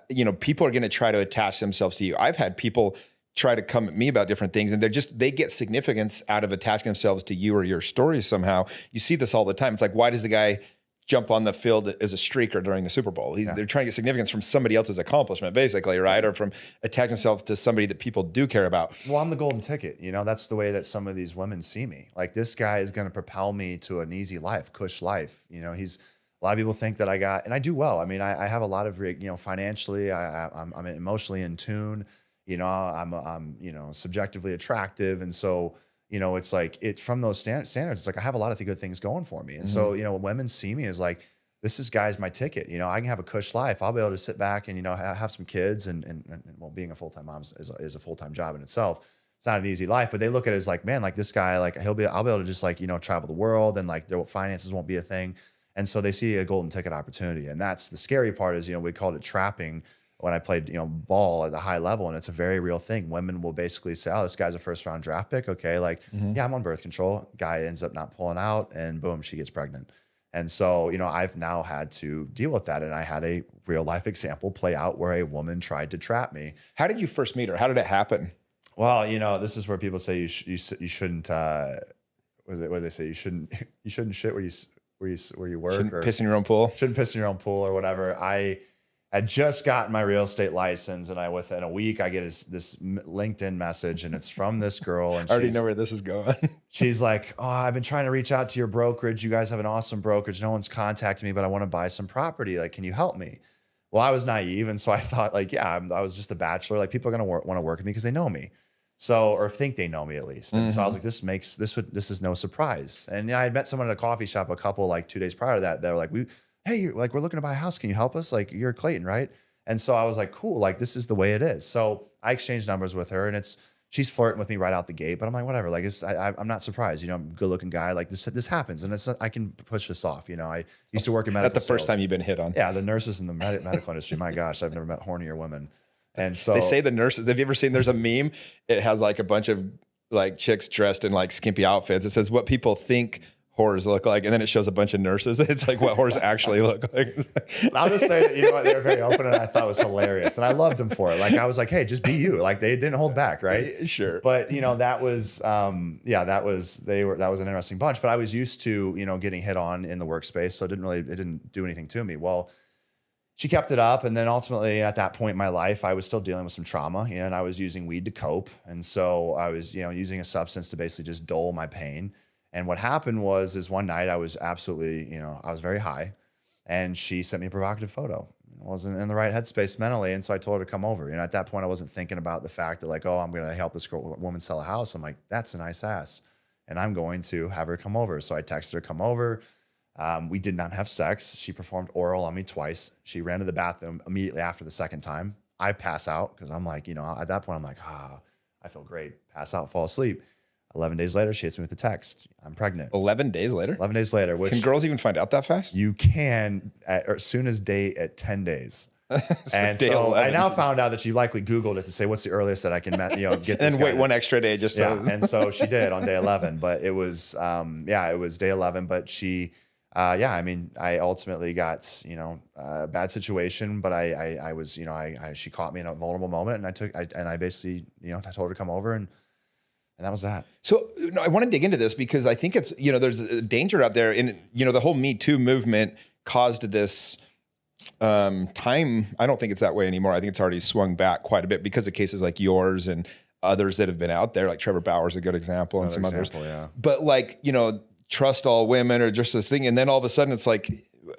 you know, people are going to try to attach themselves to you. I've had people try to come at me about different things, and they get significance out of attaching themselves to you or your stories somehow. You see this all the time. It's like, why does the guy jump on the field as a streaker during the Super Bowl? They're trying to get significance from somebody else's accomplishment, basically, right? Or from attaching themselves to somebody that people do care about. Well, I'm the golden ticket. You know, that's the way that some of these women see me. Like, this guy is going to propel me to an easy life, cush life. You know, a lot of people think that and I do well. I mean, I have a lot of, you know, financially, I'm emotionally in tune. You know, I'm you know, subjectively attractive. And so, you know, it's like, from those standards, it's like I have a lot of good things going for me. And so, you know, when women see me as like, this guy's my ticket. You know, I can have a cush life. I'll be able to sit back and, you know, have some kids and well, being a full-time mom is a full-time job in itself. It's not an easy life, but they look at it as like, man, like this guy, like I'll be able to just like, you know, travel the world, and like their finances won't be a thing. And so they see a golden ticket opportunity. And that's the scary part is, you know, we called it trapping when I played, you know, ball at a high level, and it's a very real thing. Women will basically say, oh, this guy's a first-round draft pick. Okay, like, yeah, I'm on birth control. Guy ends up not pulling out, and boom, she gets pregnant. And so, you know, I've now had to deal with that. And I had a real-life example play out where a woman tried to trap me. How did you first meet her? How did it happen? Well, you know, this is where people say you shouldn't, what do they say? You shouldn't shit where you work. Shouldn't piss in your own pool. Shouldn't piss in your own pool or whatever. I had just gotten my real estate license, and within a week I get this LinkedIn message, and it's from this girl. And I already know where this is going. She's like, "Oh, I've been trying to reach out to your brokerage. You guys have an awesome brokerage. No one's contacted me, but I want to buy some property. Like, can you help me?" Well, I was naive, and so I thought, like, yeah, I was just a bachelor. Like, people are gonna want to work with me because they know me, so, or think they know me at least. And so I was like, this is no surprise. And yeah, I had met someone at a coffee shop a couple, like 2 days prior to that. They were like, hey, we're looking to buy a house. Can you help us? Like, you're Clayton, right? And so I was like, cool, like this is the way it is. So I exchanged numbers with her, and she's flirting with me right out the gate, but I'm like, whatever. Like, I'm not surprised. You know, I'm a good looking guy. Like this happens, and I can push this off. You know, I used to work in medical. That's the first time you've been hit on. Yeah, the nurses in the medical industry. My gosh, I've never met hornier women. And so they say the nurses. Have you ever seen? There's a meme. It has like a bunch of like chicks dressed in like skimpy outfits. It says what people think whores look like, and then it shows a bunch of nurses. It's like what whores actually look like. I'll just say that, you know what, they were very open, and I thought it was hilarious, and I loved them for it. Like, I was like, hey, just be you. Like, they didn't hold back, right? Sure. But you know, that was that was an interesting bunch. But I was used to, you know, getting hit on in the workspace, so it didn't do anything to me. Well, she kept it up, and then ultimately at that point in my life, I was still dealing with some trauma, and I was using weed to cope. And so I was, you know, using a substance to basically just dull my pain. And what happened is one night I was absolutely, you know, I was very high, and she sent me a provocative photo. I wasn't in the right headspace mentally, and so I told her to come over. You know, at that point I wasn't thinking about the fact that like, oh, I'm going to help this woman sell a house. I'm like, that's a nice ass, and I'm going to have her come over. So I texted her, come over. We did not have sex. She performed oral on me twice. She ran to the bathroom immediately after the second time. I pass out because I'm like, you know, at that point I'm like, I feel great. Pass out, fall asleep. 11 days later, she hits me with a text. I'm pregnant. 11 days later? 11 days later. Which can girls even find out that fast? You can, as soon as date at 10 days. And so 11. I now found out that she likely Googled it to say, what's the earliest that I can, you know, get this and wait one extra day just so. Yeah, and so she did on day 11. But it was, it was day 11. But she, I mean, I ultimately got, you know, a bad situation. But I was, you know, she caught me in a vulnerable moment, and I basically, you know, I told her to come over, and that was that. So I want to dig into this because I think it's, you know, there's a danger out there. And, you know, the whole Me Too movement caused this time. I don't think it's that way anymore. I think it's already swung back quite a bit because of cases like yours and others that have been out there, like Trevor Bauer's a good example, and some others. Yeah. But like, you know, trust all women or just this thing. And then all of a sudden it's like,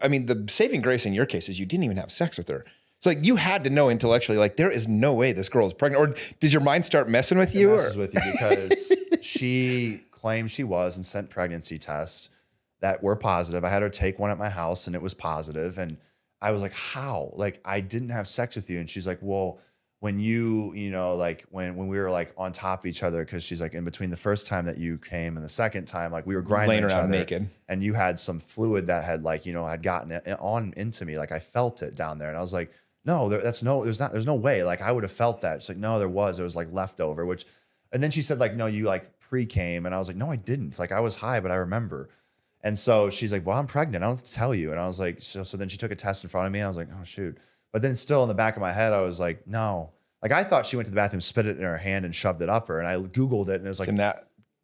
I mean, the saving grace in your case is you didn't even have sex with her. It's like you had to know intellectually, like there is no way this girl is pregnant. Or did your mind start messing with you? It messes with you because she claimed she was and sent pregnancy tests that were positive. I had her take one at my house and it was positive. And I was like, how? Like, I didn't have sex with you. And she's like, well, when you know, like when we were like on top of each other, because she's like, in between the first time that you came and the second time, like we were grinding each other naked, and you had some fluid that had like, you know, had gotten it on into me. Like I felt it down there. And I was like, no, there's no way. Like I would have felt that. She's like, no, there was like leftover, which, and then she said like, no, you like pre-came. And I was like, no, I didn't. Like I was high, but I remember. And so she's like, well, I'm pregnant. I don't have to tell you. And I was like, so then she took a test in front of me. And I was like, oh, shoot. But then still in the back of my head, I was like, no. Like I thought she went to the bathroom, spit it in her hand and shoved it up her. And I Googled it and it was like,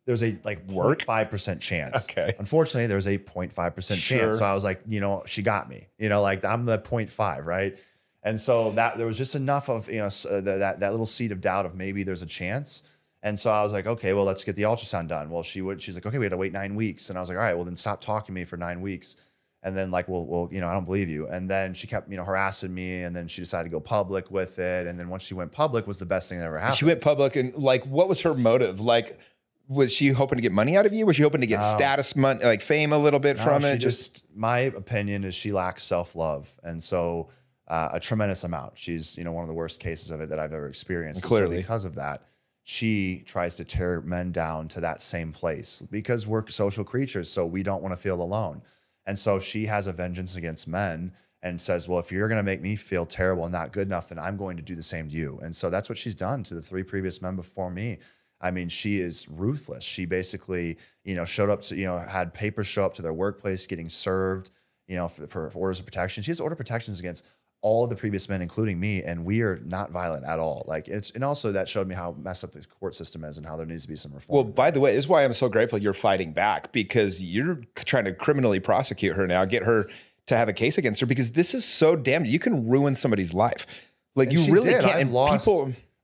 there's a like 0.5% chance. Okay. Unfortunately, there's a 0.5% chance. So I was like, you know, she got me, you know, like I'm the 0.5, right? And so that there was just enough of, you know, that little seed of doubt of maybe there's a chance. And so I was like, okay, well, let's get the ultrasound done. Well, she's like, okay, we had to wait 9 weeks. And I was like, all right, well, then stop talking to me for 9 weeks. And then like, well, you know, I don't believe you. And then she kept, you know, harassing me. And then she decided to go public with it. And then once she went public was the best thing that ever happened. She went public and like, what was her motive? Like, was she hoping to get money out of you? Was she hoping to get status, money, like fame a little bit from it? Just my opinion is she lacks self-love. And so a tremendous amount. She's, you know, one of the worst cases of it that I've ever experienced. Clearly. So because of that, she tries to tear men down to that same place because we're social creatures. So we don't want to feel alone. And so she has a vengeance against men and says, well, if you're going to make me feel terrible and not good enough, then I'm going to do the same to you. And so that's what she's done to the 3 previous men before me. I mean, she is ruthless. She basically, you know, showed up to, you know, had papers show up to their workplace getting served, you know, for orders of protection. She has order protections against all of the previous men, including me, and we are not violent at all. Like and also that showed me how messed up the court system is and how there needs to be some reform. Well, by the way, this is why I'm so grateful you're fighting back, because you're trying to criminally prosecute her now, get her to have a case against her, because this is so damn, you can ruin somebody's life. Like you really can't. I've lost,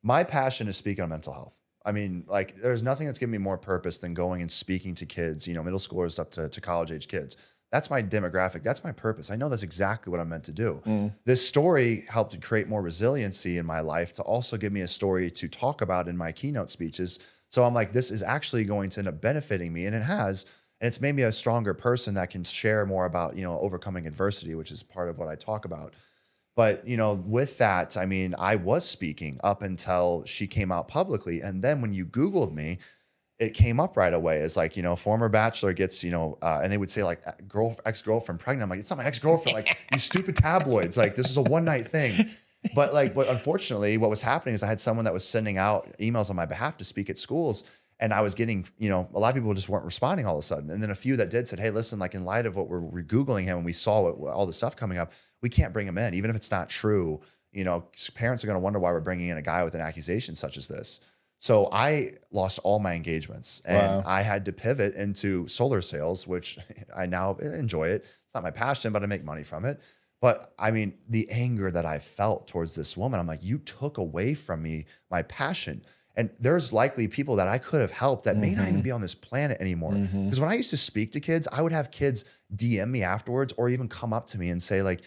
my passion is speaking on mental health. I mean, like there's nothing that's given me more purpose than going and speaking to kids, you know, middle schoolers up to college age kids. That's my demographic. That's my purpose. I know that's exactly what I'm meant to do. This story helped to create more resiliency in my life, to also give me a story to talk about in my keynote speeches. So I'm like, this is actually going to end up benefiting me. And it has. And it's made me a stronger person that can share more about, you know, overcoming adversity, which is part of what I talk about. But, you know, with that, I mean, I was speaking up until she came out publicly. And then when you Googled me, it came up right away as like, you know, former Bachelor gets, you know, and they would say like ex-girlfriend pregnant. I'm like, it's not my ex-girlfriend. Like, you stupid tabloids. Like, this is a one-night thing. But unfortunately, what was happening is I had someone that was sending out emails on my behalf to speak at schools. And I was getting, you know, a lot of people just weren't responding all of a sudden. And then a few that did said, hey, listen, like in light of what we're Googling him and we saw all the stuff coming up, we can't bring him in, even if it's not true. You know, parents are going to wonder why we're bringing in a guy with an accusation such as this. So I lost all my engagements and I had to pivot into solar sales, which I now enjoy it. It's not my passion, but I make money from it. But I mean, the anger that I felt towards this woman, I'm like, you took away from me my passion. And there's likely people that I could have helped that may not even be on this planet anymore. Because when I used to speak to kids, I would have kids DM me afterwards or even come up to me and say like,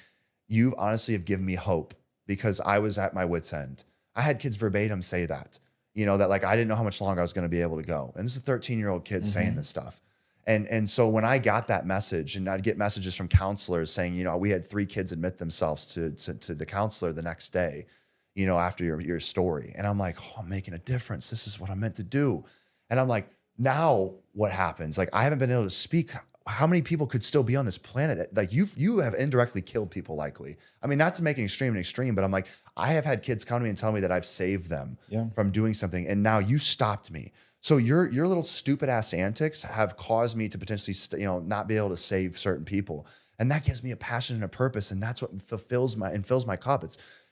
you honestly have given me hope, because I was at my wit's end. I had kids verbatim say that. You know, that like, I didn't know how much longer I was going to be able to go. And this is a 13-year-old kid saying this stuff. And so when I got that message, and I'd get messages from counselors saying, you know, we had 3 kids admit themselves to the counselor the next day, you know, after your story. And I'm like, oh, I'm making a difference. This is what I'm meant to do. And I'm like, now what happens? Like, I haven't been able to speak. How many people could still be on this planet? Like you have indirectly killed people likely. I mean, not to make an extreme, but I'm like, I have had kids come to me and tell me that I've saved them from doing something. And now you stopped me. So your little stupid ass antics have caused me to potentially, you know, not be able to save certain people. And that gives me a passion and a purpose. And that's what fills my cup.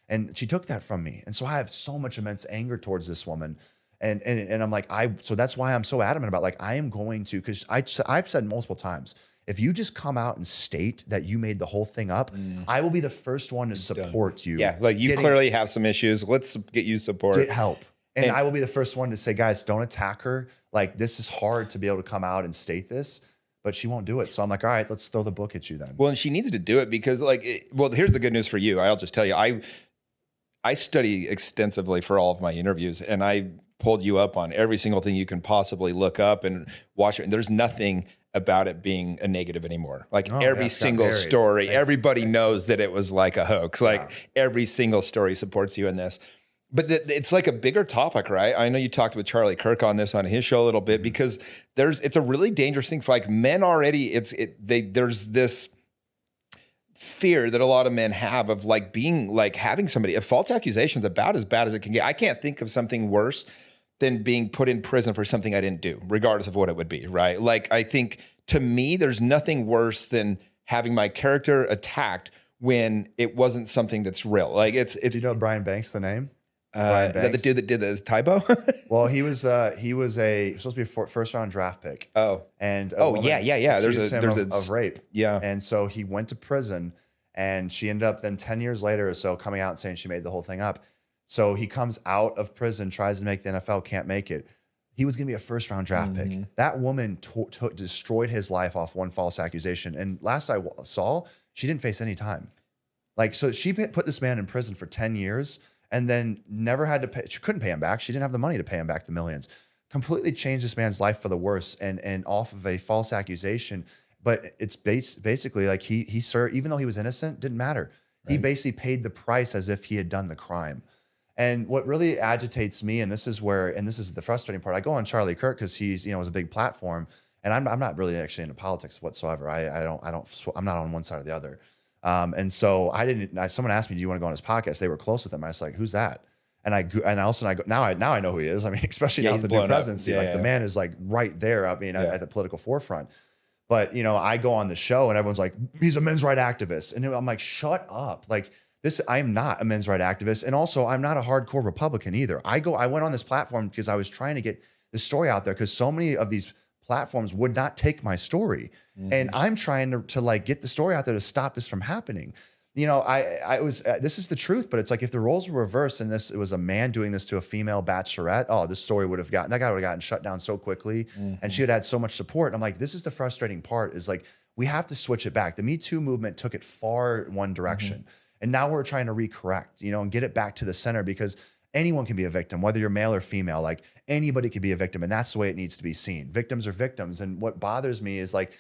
And she took that from me. And so I have so much immense anger towards this woman. And I'm like, so that's why I'm so adamant about like, I am going to, because I've said multiple times, if you just come out and state that you made the whole thing up, I will be the first one to support you. Yeah, like you clearly have some issues. Let's get you support. Get help. And I will be the first one to say, guys, don't attack her. Like, this is hard to be able to come out and state this. but she won't do it. So I'm like, all right, let's throw the book at you then. Well, and she needs to do it because well, here's the good news for you. I'll just tell you, I study extensively for all of my interviews, and I pulled you up on every single thing you can possibly look up and watch it. And there's nothing about it being a negative anymore. Like every single story, everybody knows that it was like a hoax. Like every single story supports you in this. But it's like a bigger topic, right? I know you talked with Charlie Kirk on this on his show a little bit, because it's a really dangerous thing for like men already. There's this fear that a lot of men have of like being like having somebody, a false accusation is about as bad as it can get. I can't think of something worse than being put in prison for something I didn't do, regardless of what it would be, right? Like, I think to me, there's nothing worse than having my character attacked when it wasn't something that's real. Like it's Do you know Brian Banks, the name? Is that the dude that did the typo? Well, he was supposed to be a first round draft pick. Oh, and yeah. There's of rape. Yeah, and so he went to prison, and she ended up then 10 years later or so coming out and saying she made the whole thing up. So he comes out of prison, tries to make the NFL, can't make it. He was going to be a first round draft pick. That woman destroyed his life off one false accusation. And last I saw, she didn't face any time. Like, so she put this man in prison for 10 years. And then never had to pay. She couldn't pay him back. She didn't have the money to pay him back the millions. Completely changed this man's life for the worse, and off of a false accusation. But it's basically like he served, even though he was innocent, didn't matter. Right. He basically paid the price as if he had done the crime. And what really agitates me, and this is the frustrating part. I go on Charlie Kirk because he's was a big platform, and I'm not really actually into politics whatsoever. I'm not on one side or the other. And so someone asked me, do you want to go on his podcast? They were close with him. I was like, who's that? And I go, now I know who he is. I mean, especially now with the new presidency, the man is like right there. I mean, at the political forefront. But, I go on the show and everyone's like, he's a men's rights activist. And I'm like, shut up. Like this, I'm not a men's rights activist. And also I'm not a hardcore Republican either. I went on this platform because I was trying to get the story out there, because so many of these platforms would not take my story. And I'm trying to like get the story out there to stop this from happening. This is the truth, but it's like if the roles were reversed and it was a man doing this to a female bachelorette, this story that guy would have gotten shut down so quickly, and she would have had so much support. And I'm like, this is the frustrating part, is like, we have to switch it back. The Me Too movement took it far in one direction. And now we're trying to recorrect, and get it back to the center, because anyone can be a victim, whether you're male or female. Like anybody can be a victim, and that's the way it needs to be seen. Victims are victims. And what bothers me is like,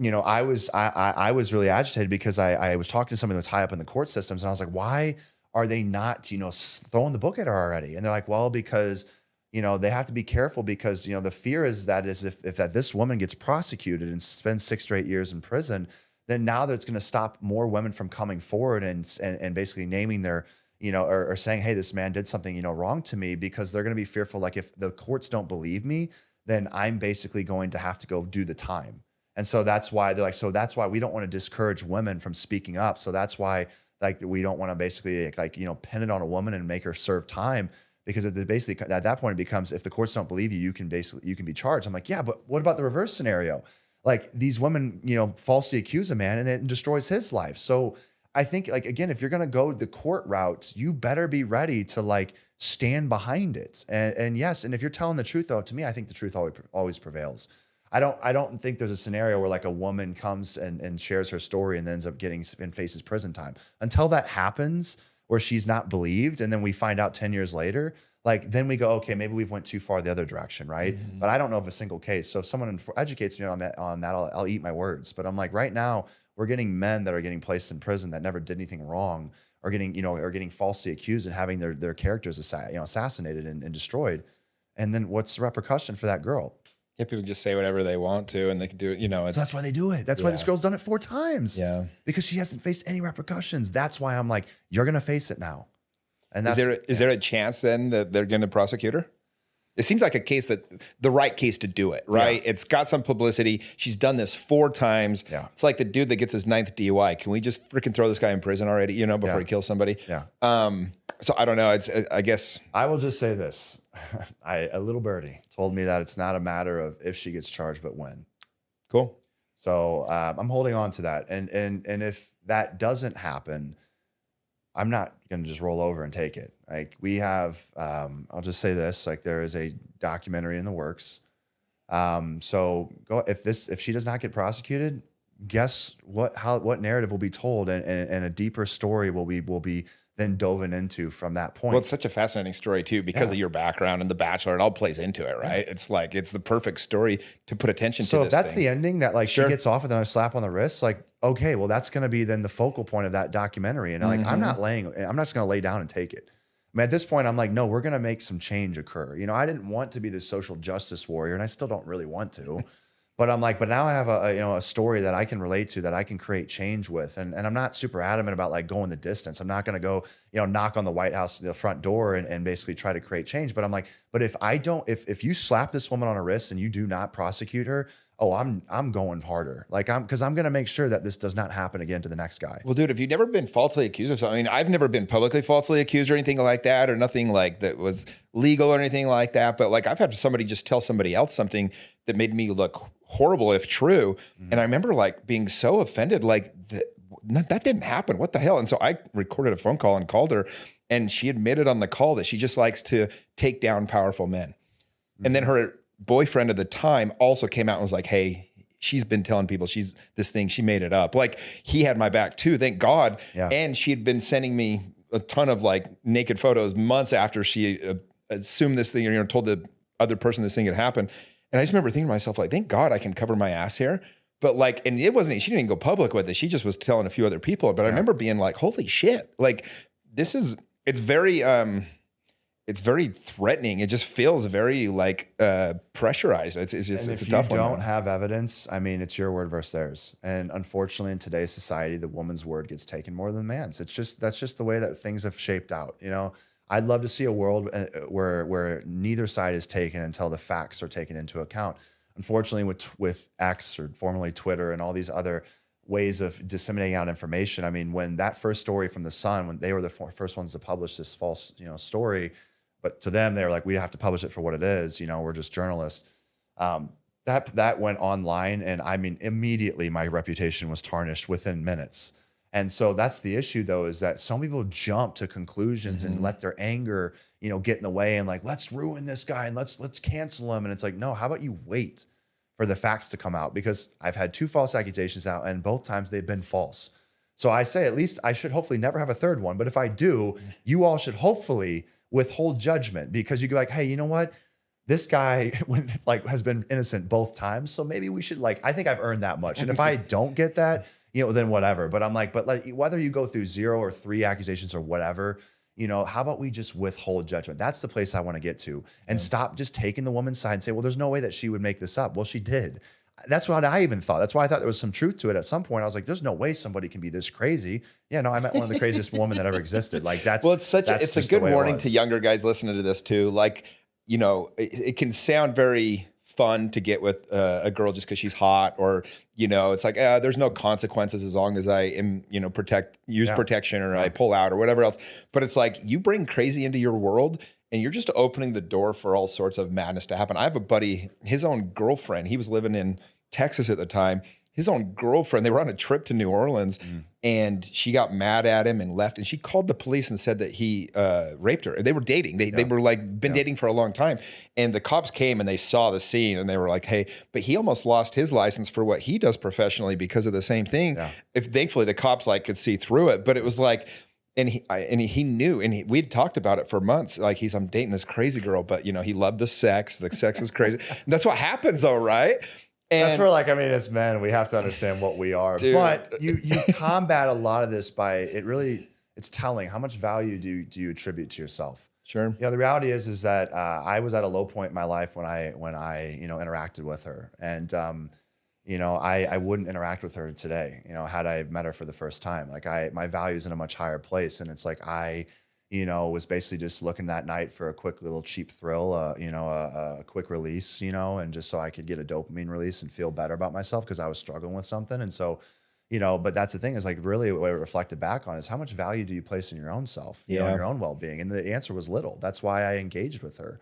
I was really agitated because I was talking to somebody that's high up in the court systems, and I was like, why are they not, throwing the book at her already? And they're like, well, because, they have to be careful, because, the fear is that if this woman gets prosecuted and spends 6 to 8 years in prison, then now that's going to stop more women from coming forward and basically naming their, or saying, hey, this man did something, wrong to me, because they're going to be fearful. Like if the courts don't believe me, then I'm basically going to have to go do the time. And so that's why they're like, so that's why we don't want to discourage women from speaking up. So that's why like we don't want to basically pin it on a woman and make her serve time, because at that point it becomes, if the courts don't believe you, you can be charged. I'm like, yeah, but what about the reverse scenario? Like these women, falsely accuse a man and it destroys his life. So I think like, again, if you're going to go the court route, you better be ready to like stand behind it. And yes. And if you're telling the truth, though, to me, I think the truth always prevails. I don't think there's a scenario where like a woman comes and shares her story and then ends up faces prison time. Until that happens, where she's not believed, and then we find out 10 years later, like then we go, okay, maybe we've went too far the other direction, right? But I don't know of a single case. So if someone educates me on that, I'll eat my words. But I'm like, right now we're getting men that are getting placed in prison that never did anything wrong, or getting falsely accused and having their characters assassinated and destroyed. And then what's the repercussion for that girl? Yeah, people just say whatever they want to, and they can do it. So that's why they do it. That's why this girl's done it 4 times. Yeah, because she hasn't faced any repercussions. That's why I'm like, you're gonna face it now. And that's, is there a chance then that they're going to prosecute her? It seems like the right case to do it, right? Yeah. It's got some publicity. She's done this 4 times. Yeah. It's like the dude that gets his 9th DUI. Can we just freaking throw this guy in prison already, before he kills somebody? Yeah. So I don't know. I guess. I will just say this. A little birdie told me that it's not a matter of if she gets charged, but when. Cool. So I'm holding on to that. And if that doesn't happen, I'm not going to just roll over and take it. Like we have, I'll just say this, like there is a documentary in the works So if she does not get prosecuted, guess what narrative will be told, and a deeper story will be then dove into from that point. Well, it's such a fascinating story too, because of your background and The Bachelor. It all plays into it, right? It's like it's the perfect story to put attention to. So this if that's thing. the ending, that like she gets off with a slap on the wrist, like, okay, well, that's going to be then the focal point of that documentary. And like, I'm not just going to lay down and take it. I mean, at this point, I'm like, no, we're going to make some change occur. You know, I didn't want to be the social justice warrior, and I still don't really want to. But I'm like, but now I have a story that I can relate to, that I can create change with. And I'm not super adamant about like going the distance. I'm not going to go, knock on the White House, the front door, and basically try to create change. But I'm like, but if you slap this woman on her wrist and you do not prosecute her, oh, I'm going harder. Like because I'm going to make sure that this does not happen again to the next guy. Well, dude, have you never been falsely accused of something? I mean, I've never been publicly falsely accused or anything like that, or nothing like that was legal or anything like that. But like I've had somebody just tell somebody else something that made me look horrible if true. And I remember like being so offended, like that didn't happen. What the hell? And so I recorded a phone call and called her, and she admitted on the call that she just likes to take down powerful men. And then her boyfriend at the time also came out and was like, hey, she's been telling people she's this thing, she made it up. Like he had my back too, thank God. Yeah. And she had been sending me a ton of like naked photos months after she assumed this thing, or told the other person this thing had happened. And I just remember thinking to myself, like, thank God I can cover my ass here. But like, and it wasn't, she didn't even go public with it. She just was telling a few other people. But I remember being like, holy shit, like it's very threatening. It just feels very like pressurized. It's just, and it's a if tough one. If you don't have evidence, I mean, it's your word versus theirs. And unfortunately in today's society, the woman's word gets taken more than man's. That's just the way that things have shaped out, I'd love to see a world where neither side is taken until the facts are taken into account. Unfortunately, with X, or formerly Twitter, and all these other ways of disseminating out information. I mean, when that first story from The Sun, when they were the first ones to publish this false, story, but to them, they were like, we have to publish it for what it is. We're just journalists. That went online, and I mean, immediately my reputation was tarnished within minutes. And so that's the issue, though, is that some people jump to conclusions and let their anger, get in the way, and like, let's ruin this guy and let's cancel him. And it's like, no, how about you wait for the facts to come out? Because I've had 2 false accusations out, and both times they've been false. So I say, at least I should hopefully never have a third one. But if I do, you all should hopefully withhold judgment, because you go like, hey, you know what? This guy has been innocent both times. So maybe we should I think I've earned that much. And if I don't get that, then whatever. But I'm like, but like, whether you go through 0 or 3 accusations or whatever, how about we just withhold judgment? That's the place I want to get to, and stop just taking the woman's side and say, well, there's no way that she would make this up. Well, she did. That's what I even thought. That's why I thought there was some truth to it. At some point, I was like, there's no way somebody can be this crazy. Yeah, no, I met one of the craziest women that ever existed. Like that's, well, it's a good warning to younger guys listening to this too. Like, it can sound very fun to get with a girl just because she's hot, or it's like there's no consequences as long as I am use protection, or I pull out, or whatever else. But it's like, you bring crazy into your world, and you're just opening the door for all sorts of madness to happen. I have a buddy, his own girlfriend, he was living in Texas at the time. His own girlfriend, they were on a trip to New Orleans, and she got mad at him and left. And she called the police and said that he raped her. They were dating. They were like been dating for a long time. And the cops came and they saw the scene, and they were like, hey, but he almost lost his license for what he does professionally because of the same thing. Yeah. Thankfully the cops could see through it, but it was like, and he knew, and we'd talked about it for months. Like I'm dating this crazy girl, but he loved the sex. The sex was crazy. And that's what happens though, right? And that's where, as men, we have to understand what we are. Dude. But you combat a lot of this by it's telling how much value do you attribute to yourself. Sure. The reality is that I was at a low point in my life when I interacted with her, and I wouldn't interact with her today. Had I met her for the first time, my value's in a much higher place, and it's like I was basically just looking that night for a quick little cheap thrill, a quick release, and just so I could get a dopamine release and feel better about myself because I was struggling with something. And so, but that's the thing is really what I reflected back on is how much value do you place in your own self, on your own well-being? And the answer was little. That's why I engaged with her,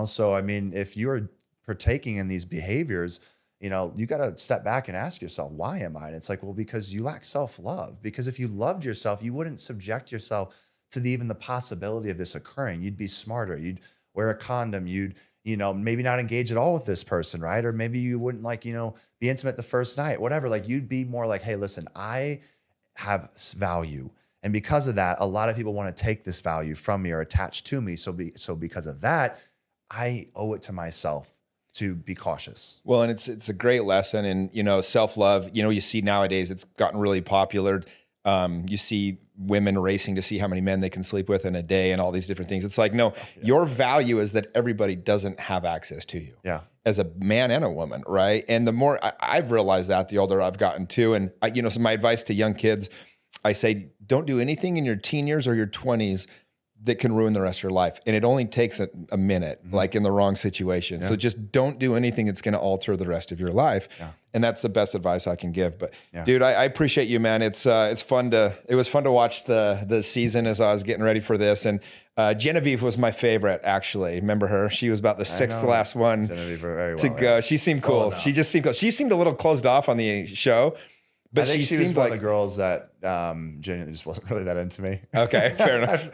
So, I mean, if you're partaking in these behaviors, you got to step back and ask yourself, why am I? And it's like, well, because you lack self-love. Because if you loved yourself, you wouldn't subject yourself to even the possibility of this occurring. You'd be smarter. You'd wear a condom. You'd maybe not engage at all with this person, right? Or maybe you wouldn't like, be intimate the first night, whatever. Like you'd be more like, hey, listen, I have value. And because of that, a lot of people want to take this value from me or attach to me. So because of that, I owe it to myself to be cautious. Well, and it's a great lesson in, self-love. You see nowadays it's gotten really popular. You see women racing to see how many men they can sleep with in a day and all these different things. It's like, no, your value is that everybody doesn't have access to you. Yeah. As a man and a woman, right? And the more I've realized that, the older I've gotten too. And so my advice to young kids, I say, don't do anything in your teen years or your 20s that can ruin the rest of your life. And it only takes a minute, like in the wrong situation. Yeah. So just don't do anything that's going to alter the rest of your life. Yeah. And that's the best advice I can give. But dude, I appreciate you, man. It was fun to watch the season as I was getting ready for this. And Genevieve was my favorite, actually. Remember her? She was about the sixth last one to go. She seemed cool. Oh, no. She just seemed cool. She seemed a little closed off on the show. But I think she was one of the girls that genuinely just wasn't really that into me. Okay, fair enough.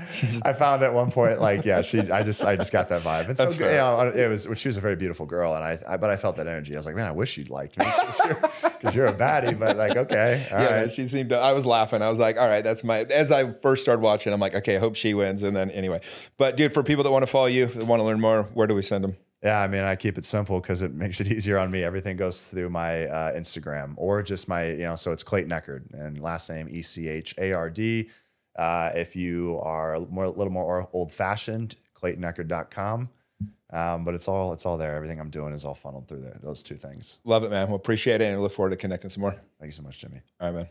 I found at one point, I just got that vibe. And that's fair. She was a very beautiful girl, but I felt that energy. I was like, man, I wish you'd liked me because you're a baddie. But like, okay, all right. Man, she seemed. I was laughing. I was like, all right, that's my. As I first started watching, I'm like, okay, I hope she wins. And then anyway, but dude, for people that want to follow you, that want to learn more, where do we send them? Yeah, I mean, I keep it simple because it makes it easier on me. Everything goes through my Instagram or just my, so it's Clayton Echard and last name Echard. If you are a little more old fashioned, ClaytonEchard.com. But it's all there. Everything I'm doing is all funneled through there. Those two things. Love it, man. Well, appreciate it and look forward to connecting some more. Thank you so much, Jimmy. All right, man.